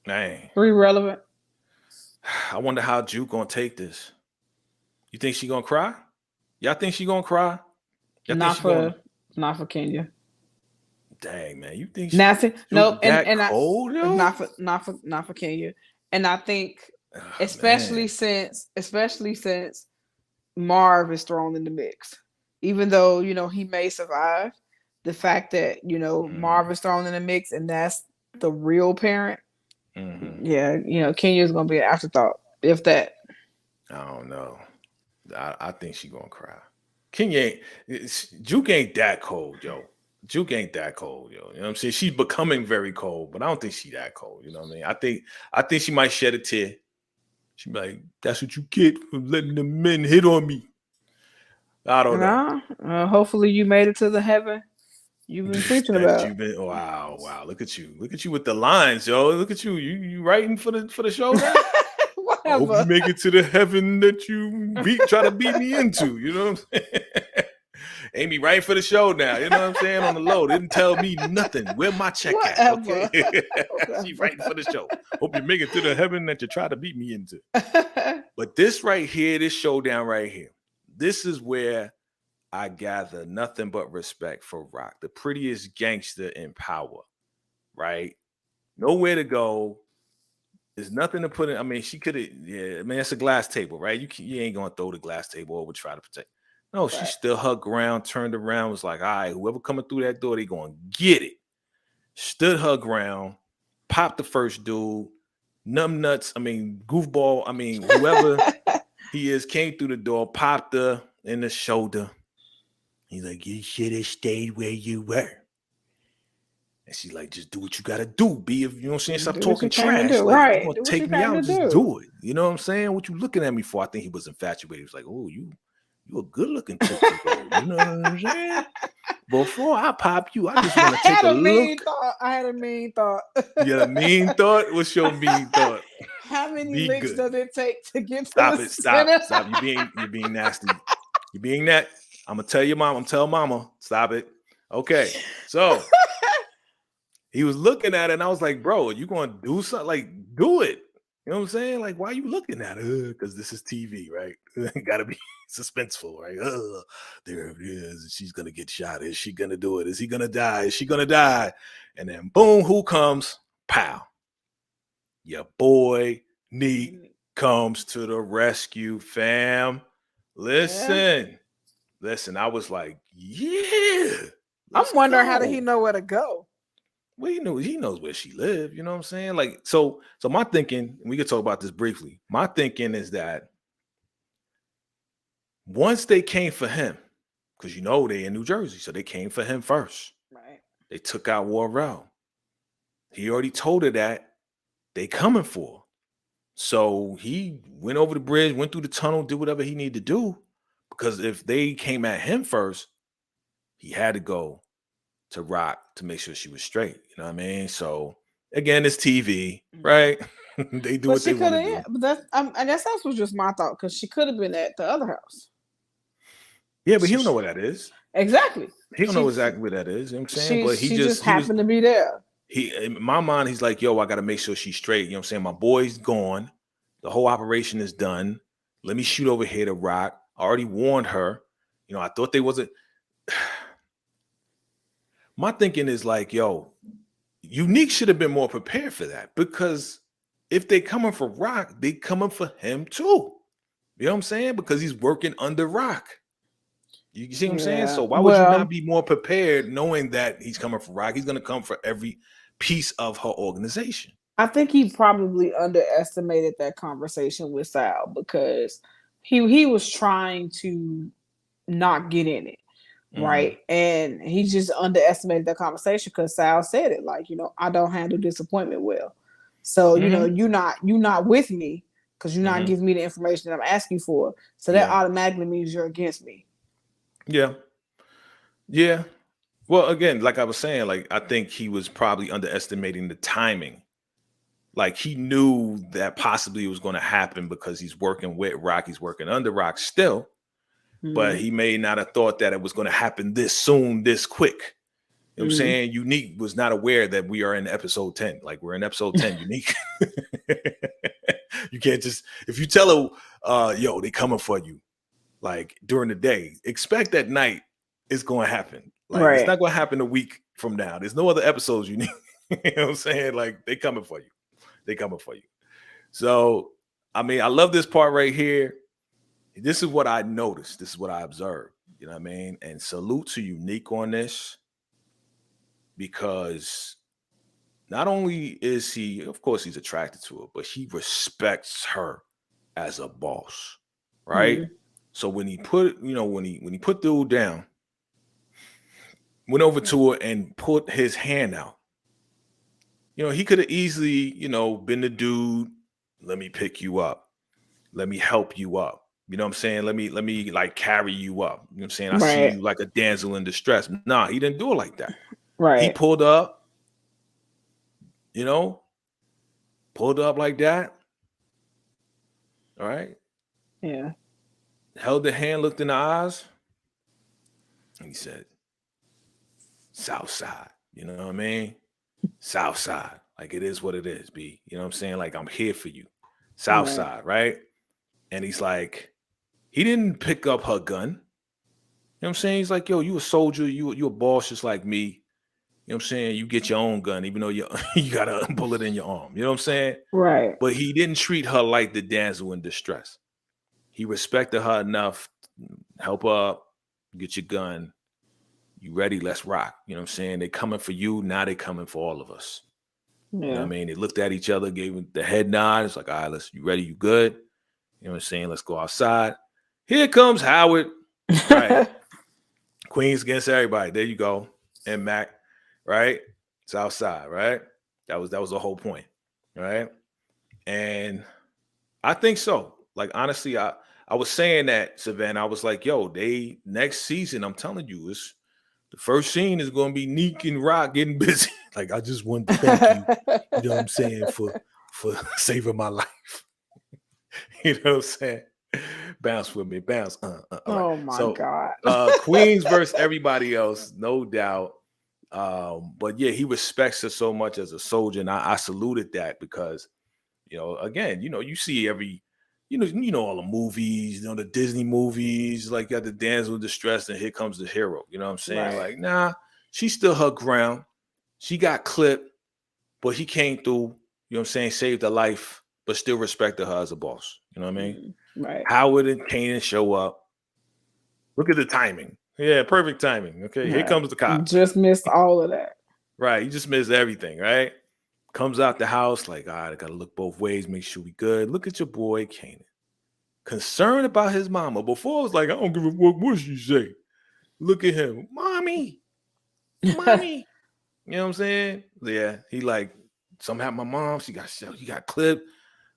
Dang. 3 relevant. I wonder how Juke gonna take this. You think she gonna cry? Y'all think she gonna cry? Y'all Not think she for gonna... not for Kenya. Dang, man, you think she Nothing. No, that and cold, I yo? not for Kenya. And I think Oh, especially man. since Marv is thrown in the mix. Even though, you know, he may survive, the fact that, you know, Marv is thrown in the mix and that's the real parent. Mm-hmm. Yeah, you know, Kenya's gonna be an afterthought, if that. I don't know. I think she gonna cry. Kenya Juke ain't that cold, yo. Juke ain't that cold, yo. You know what I'm saying? She's becoming very cold, but I don't think she that cold. You know what I mean? I think she might shed a tear. She be like, "That's what you get for letting the men hit on me." I don't know. Hopefully you made it to the heaven you've been preaching That about. you've been wow. Look at you with the lines, yo. Look at you. You writing for the show now? I hope you Whatever. make it to the heaven that you try to beat me into. You know what I'm saying? Amy writing for the show now. You know what I'm saying? On the low. Didn't tell me nothing. Where my check at? Whatever. Okay. She writing for the show. Hope you make it to the heaven that you try to beat me into. But this right here, this showdown right here, this is where I gather nothing but respect for Rock, the prettiest gangster in power, right? Nowhere to go. There's nothing to put in. I mean, she could have, yeah, I mean, it's a glass table, right? You ain't going to throw the glass table over, try to protect. No, she still her ground, turned around, was like, all right, whoever coming through that door, they going to get it. Stood her ground, popped the first dude, goofball, whoever he is, came through the door, popped her in the shoulder. He's like, you should have stayed where you were. And she's like, just do what you gotta do, B. If you know what I'm saying, stop talking trash. Like, right. you want to take me out, just do it. You know what I'm saying? What you looking at me for? I think he was infatuated. He was like, oh, you a good looking chick. You know what I'm saying? Before I pop you, I just want to take a look. I had a mean thought. You had a mean thought? What's your mean thought? How many licks does it take to get to Stop the it. center? Stop. You're being nasty. You're being that. I'm gonna tell your mom. I'm telling mama. Stop it. Okay. So he was looking at it, and I was like, bro, you gonna do something? Like, do it. You know what I'm saying? Like, why are you looking at it? Because this is TV, right? Gotta be suspenseful, right? There it is. She's gonna get shot. Is she gonna do it? Is he gonna die? Is she gonna die? And then boom, who comes? Pow. Your boy Neat comes to the rescue, fam. Listen. I was like, yeah. I'm wondering how did he know where to go? Well, he knows where she lived. You know what I'm saying? Like, so my thinking, and we could talk about this briefly. My thinking is that once they came for him, because they in New Jersey, so they came for him first. Right. They took out Warrell. He already told her that they coming for her. So he went over the bridge, went through the tunnel, did whatever he needed to do. Because if they came at him first, he had to go to Rock to make sure she was straight. You know what I mean? So again, it's TV, right? They do what they want to do. But that's, I guess that was just my thought, because she could have been at the other house. Yeah, but he don't know what that is. Exactly. He don't know exactly what that is. You know what I'm saying? But he just happened to be there. In my mind, he's like, yo, I got to make sure she's straight. You know what I'm saying? My boy's gone. The whole operation is done. Let me shoot over here to Rock. I already warned her. I thought they wasn't. My thinking is like, yo, Unique should have been more prepared for that, because if they coming for Rock, they coming for him too. You know what I'm saying? Because he's working under Rock. You see what I'm saying? So why would you not be more prepared knowing that he's coming for Rock? He's going to come for every piece of her organization. I think he probably underestimated that conversation with Sal, because he was trying to not get in it. Right. And he just underestimated that conversation, because Sal said it like, I don't handle disappointment well. So, you're not with me because you're not giving me the information that I'm asking for. So that automatically means you're against me. Yeah. Yeah. Well, again, like I was saying, like, I think he was probably underestimating the timing. Like, he knew that possibly it was going to happen because he's working with Rock. He's working under Rock still. But he may not have thought that it was going to happen this soon, this quick. You know what I'm saying? Unique was not aware that we are in episode 10. Like, we're in episode 10, Unique. You can't just, if you tell her, yo, they coming for you. like during the day. Expect at night it's going to happen. Like Right. it's not going to happen a week from now. There's no other episodes you need. You know what I'm saying? Like they coming for you. They coming for you. So, I mean, I love this part right here. This is what I noticed. This is what I observed. You know what I mean? And salute to Unique on this, because not only is he, of course, he's attracted to her, but he respects her as a boss, right? Mhm. So when he put, when he put dude down, went over to her and put his hand out. He could have easily, been the dude. Let me pick you up. Let me help you up. You know what I'm saying? Let me like carry you up. You know what I'm saying? I see Right. you like a damsel in distress. Nah, he didn't do it like that. He Right. pulled up, pulled up like that. All right. Yeah. Held the hand, looked in the eyes, and he said, South Side. You know what I mean? South Side. Like it is what it is, B. You know what I'm saying? Like I'm here for you. South Right. Side, right? And he's like, he didn't pick up her gun. You know what I'm saying? He's like, yo, you a soldier, you a boss just like me. You know what I'm saying? You get your own gun, even though you got a bullet in your arm. You know what I'm saying? Right. But he didn't treat her like the damsel in distress. He respected her enough, help her up, get your gun. You ready? Let's rock. You know what I'm saying? They coming for you. Now they coming for all of us. You know what I Yeah. mean? They looked at each other, gave him the head nod. It's like, all right, you ready? You good? You know what I'm saying? Let's go outside. Here comes Howard. Right. Queens against everybody. There you go. And Mac, right? It's outside, right? That was the whole point. Right. And I think so. Like, honestly, I was saying that, Savannah. I was like, yo, next season, I'm telling you, the first scene is going to be Neek and Rock getting busy. Like, I just want to thank you, you know what I'm saying, for saving my life. You know what I'm saying? Bounce with me, bounce. All right. Oh my So, God. Queens versus everybody else, no doubt. But yeah, he respects her so much as a soldier, and I saluted that because, again, you see every, all the movies, the Disney movies, like got the damsel in distress, and here comes the hero. You know what I'm saying? Right. Like, nah, she stood her ground. She got clipped, but he came through. You know what I'm saying? Saved her life, but still respected her as a boss. You know what I mean? Right. Howard and Kanan show up. Look at the timing. Yeah, perfect timing. Okay, here Right. comes the cop. Just missed all of that. Right, you just missed everything, right? Comes out the house like, all right, I gotta look both ways, make sure we good. Look at your boy Kanan. Concerned about his mama. Before it was like, I don't give a fuck what she say. Look at him. Mommy. Mommy. You know what I'm saying? Yeah, he like, somehow my mom, she got clipped.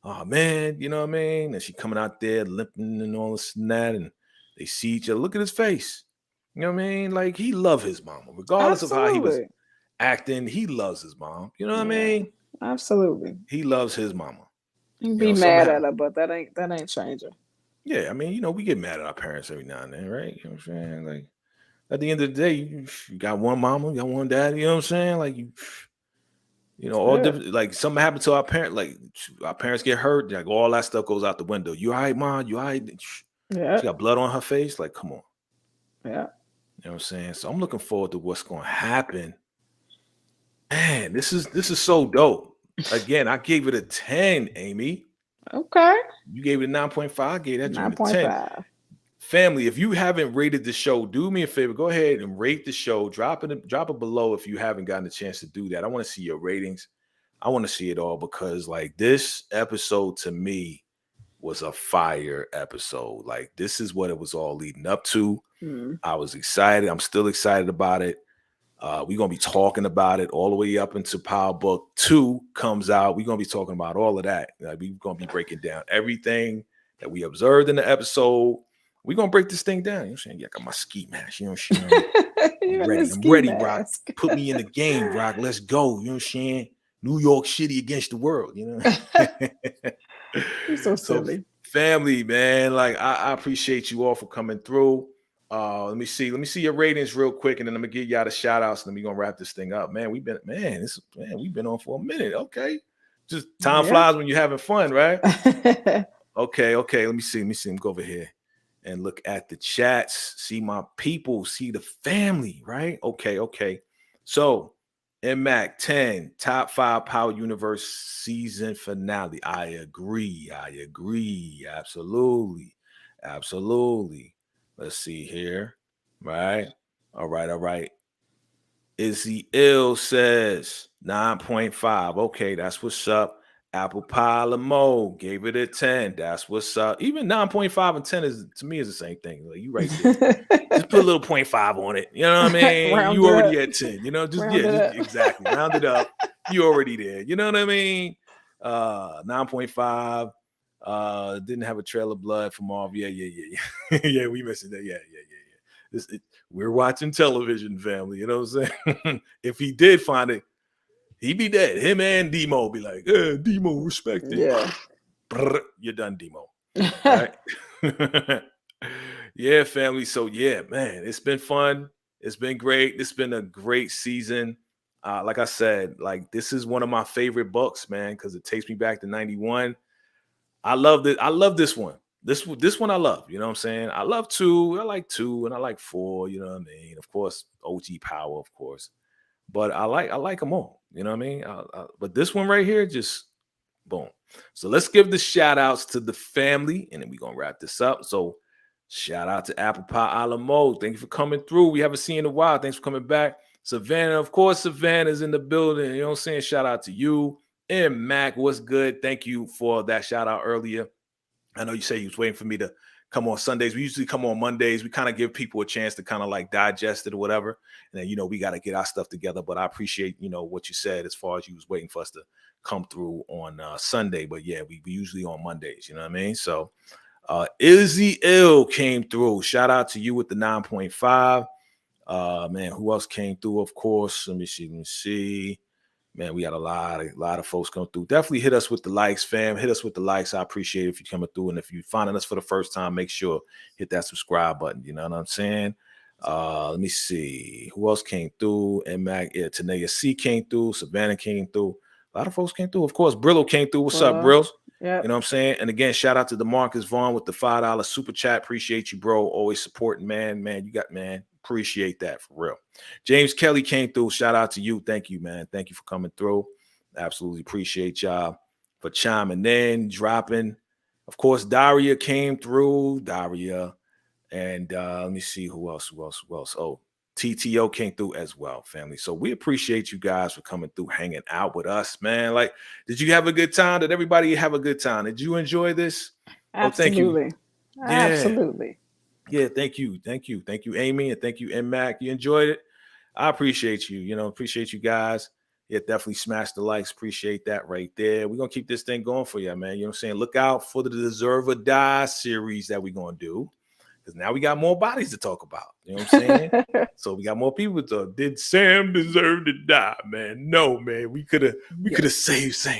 Oh man, you know what I mean? And she coming out there limping and all this and that, and they see each other. Look at his face. You know what I mean? Like he loved his mama, regardless of how he was Absolutely. acting. He loves his mom. You know what I Yeah. mean? Absolutely. He loves his mama. You You be know, mad somehow. at her, but that ain't changing. Yeah, I mean, we get mad at our parents every now and then, right? You know what I'm saying? Like at the end of the day, you got one mama, you got one daddy. You know what I'm saying? Like all Yeah. different. Like something happened to our parent. Like our parents get hurt. Like all that stuff goes out the window. You all right, mom? You all right? Yeah. She got blood on her face. Like, come on. Yeah. You know what I'm saying? So I'm looking forward to what's going to happen. Man, this is so dope. Again, I gave it a 10, Amy. Okay. You gave it a 9.5. I gave that joint a 10. 9.5. Family, if you haven't rated the show, do me a favor. Go ahead and rate the show. Drop it below if you haven't gotten a chance to do that. I want to see your ratings. I want to see it all because like this episode to me was a fire episode. Like this is what it was all leading up to. I was excited. I'm still excited about it. We're going to be talking about it all the way up until Power Book 2 comes out. We're going to be talking about all of that. Like, we're going to be breaking down everything that we observed in the episode. We're going to break this thing down. You know what I'm saying? Yeah, I got my ski mask. You know what I'm saying? I'm ready, Rock. Put me in the game, Rock. Let's go. You know what I'm saying? New York City against the world. You know? You're so silly. Family, man. Like, I appreciate you all for coming through. Let me see your ratings real quick, and then I'm gonna give y'all the shout outs, and then we're gonna wrap this thing up. Man, we've been on for a minute. Okay. Just time flies when you're having fun, right? Okay. Let me see. Let me go over here and look at the chats, see my people, see the family, right? Okay. So, MAC 10, top 5 Power Universe season finale. I agree. Absolutely. Let's see here. Right. All right. Izzy Ill says 9.5. Okay, that's what's up. Apple Pie Lamo gave it a 10. That's what's up. Even 9.5 and 10 is to me is the same thing. Like you right there. Just put a little 0.5 on it. You know what I mean? Round You it already up. at 10. You know, just Round it up. exactly. Round it up. You already there. You know what I mean? 9.5. Didn't have a trail of blood from Marv. Yeah. Yeah, we missing that. Yeah. We're watching television, family. You know what I'm saying? If he did find it, he'd be dead. Him and Demo be like, Demo, respect it. Yeah. Brr, you're done, Demo. Right? Yeah, family. So yeah, man, it's been fun. It's been great. It's been a great season. Like I said, like this is one of my favorite books, man, because it takes me back to 91. I love this one. This one I love. You know what I'm saying? I love 2. I like 2 and I like 4. You know what I mean? Of course, OG Power, of course. But I like them all. You know what I mean? But this one right here, just boom. So let's give the shout outs to the family, and then we're gonna wrap this up. So shout out to Apple Pie Alamo. Thank you for coming through. We haven't seen you in a while. Thanks for coming back. Savannah, of course, Savannah's in the building. You know what I'm saying? Shout out to you. And Mac, what's good? Thank you for that shout out earlier. I know you say you was waiting for me to come on Sundays. We usually come on Mondays. We kind of give people a chance to kind of like digest it or whatever. And then, we got to get our stuff together. But I appreciate, what you said as far as you was waiting for us to come through on Sunday. But yeah, we usually on Mondays. You know what I mean? So Izzy Ill came through. Shout out to you with the 9.5. Man, who else came through? Of course. Let me see. Man, we got a lot of folks come through. Definitely hit us with the likes, fam. Hit us with the likes. I appreciate it if you're coming through. And if you're finding us for the first time, make sure hit that subscribe button. You know what I'm saying? Let me see. Who else came through? And Mac, Tanea C came through. Savannah came through. A lot of folks came through. Of course, Brillo came through. What's up, Brills? Yeah. You know what I'm saying? And again, shout out to DeMarcus Vaughn with the $5 super chat. Appreciate you, bro. Always supporting, man. Appreciate that for real. James Kelly came through. Shout out to you. Thank you, man. Thank you for coming through. Absolutely appreciate y'all for chiming in, dropping. Of course, Daria came through. And let me see who else. Oh, TTO came through as well, family. So we appreciate you guys for coming through, hanging out with us, man. Like, did you have a good time? Did everybody have a good time? Did you enjoy this? Absolutely. Oh, thank you. Absolutely. Yeah, thank you, Amy, and thank you, MMAC. You enjoyed it. I appreciate you. Appreciate you guys. Yeah, definitely smash the likes. Appreciate that right there. We're gonna keep this thing going for you, man. You know what I'm saying? Look out for the Deserve or Die series that we're gonna do. Because now we got more bodies to talk about. You know what I'm saying? So we got more people to talk. Did Sam deserve to die, man? No, man. We could have saved Sam.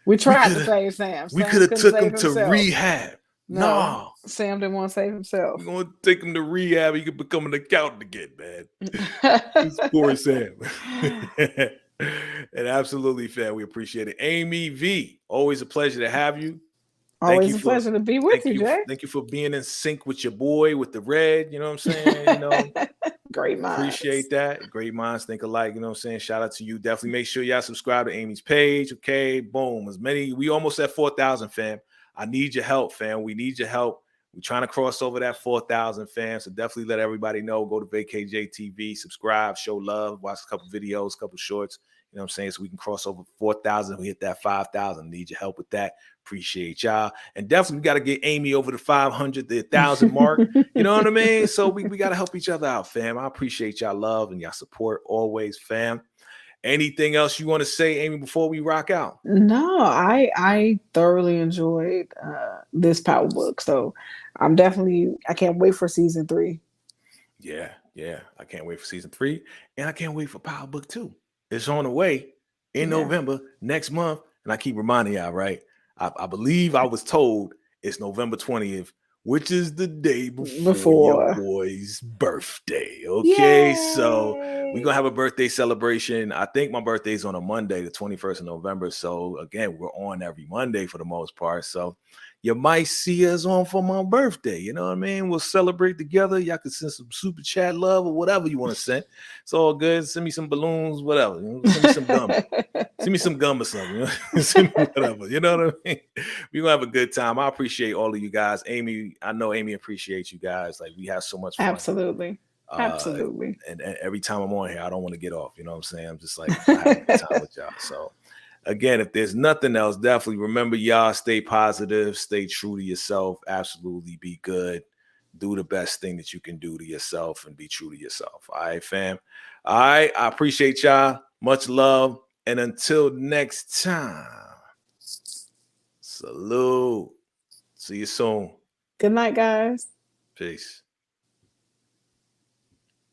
We tried to save Sam. We could have took him to rehab. No, Sam didn't want to save himself. We're gonna take him to rehab. He could become an accountant again, man. It's poor Sam. And absolutely, fam. We appreciate it. Amy V, always a pleasure to have you. Always a pleasure to be with you, Jay. Thank you for being in sync with your boy with the red. You know what I'm saying? Great minds. Appreciate that. Great minds think alike. You know what I'm saying? Shout out to you. Definitely make sure y'all subscribe to Amy's page. Okay, boom. We almost at 4,000, fam. I need your help, fam. We need your help. We're trying to cross over that 4,000, fam. So definitely let everybody know. Go to VayKJ TV, subscribe, show love, watch a couple videos, a couple shorts. You know what I'm saying? So we can cross over 4,000. We hit that 5,000. Need your help with that. Appreciate y'all. And definitely we got to get Amy over the 500, the 1,000 mark. You know what I mean? So we got to help each other out, fam. I appreciate y'all love and y'all support always, fam. Anything else you want to say, Amy, before we rock out? No, I thoroughly enjoyed this Power book. So I can't wait for season 3. Yeah. I can't wait for season 3. And I can't wait for Power Book 2. It's on the way in November next month. And I keep reminding y'all, right? I believe I was told it's November 20th, which is the day before your boy's birthday. Okay, Yay! So we're going to have a birthday celebration. I think my birthday's on a Monday, the 21st of November. So again, we're on every Monday for the most part. So you might see us on for my birthday. You know what I mean? We'll celebrate together. Y'all can send some super chat love or whatever you want to send. It's all good. Send me some balloons, whatever. Send me some gum. Send me some gum or something. You know? Send me whatever. You know what I mean? We're gonna have a good time. I appreciate all of you guys. Amy, I know Amy appreciates you guys. Like, we have so much fun. Absolutely. Absolutely. And every time I'm on here, I don't want to get off. You know what I'm saying? I'm just like, I have a good time with y'all. So again, if there's nothing else, definitely remember, y'all, stay positive, stay true to yourself. Absolutely be good. Do the best thing that you can do to yourself and be true to yourself. All right, fam. All right. I appreciate y'all. Much love. And until next time, salute. See you soon. Good night, guys. Peace.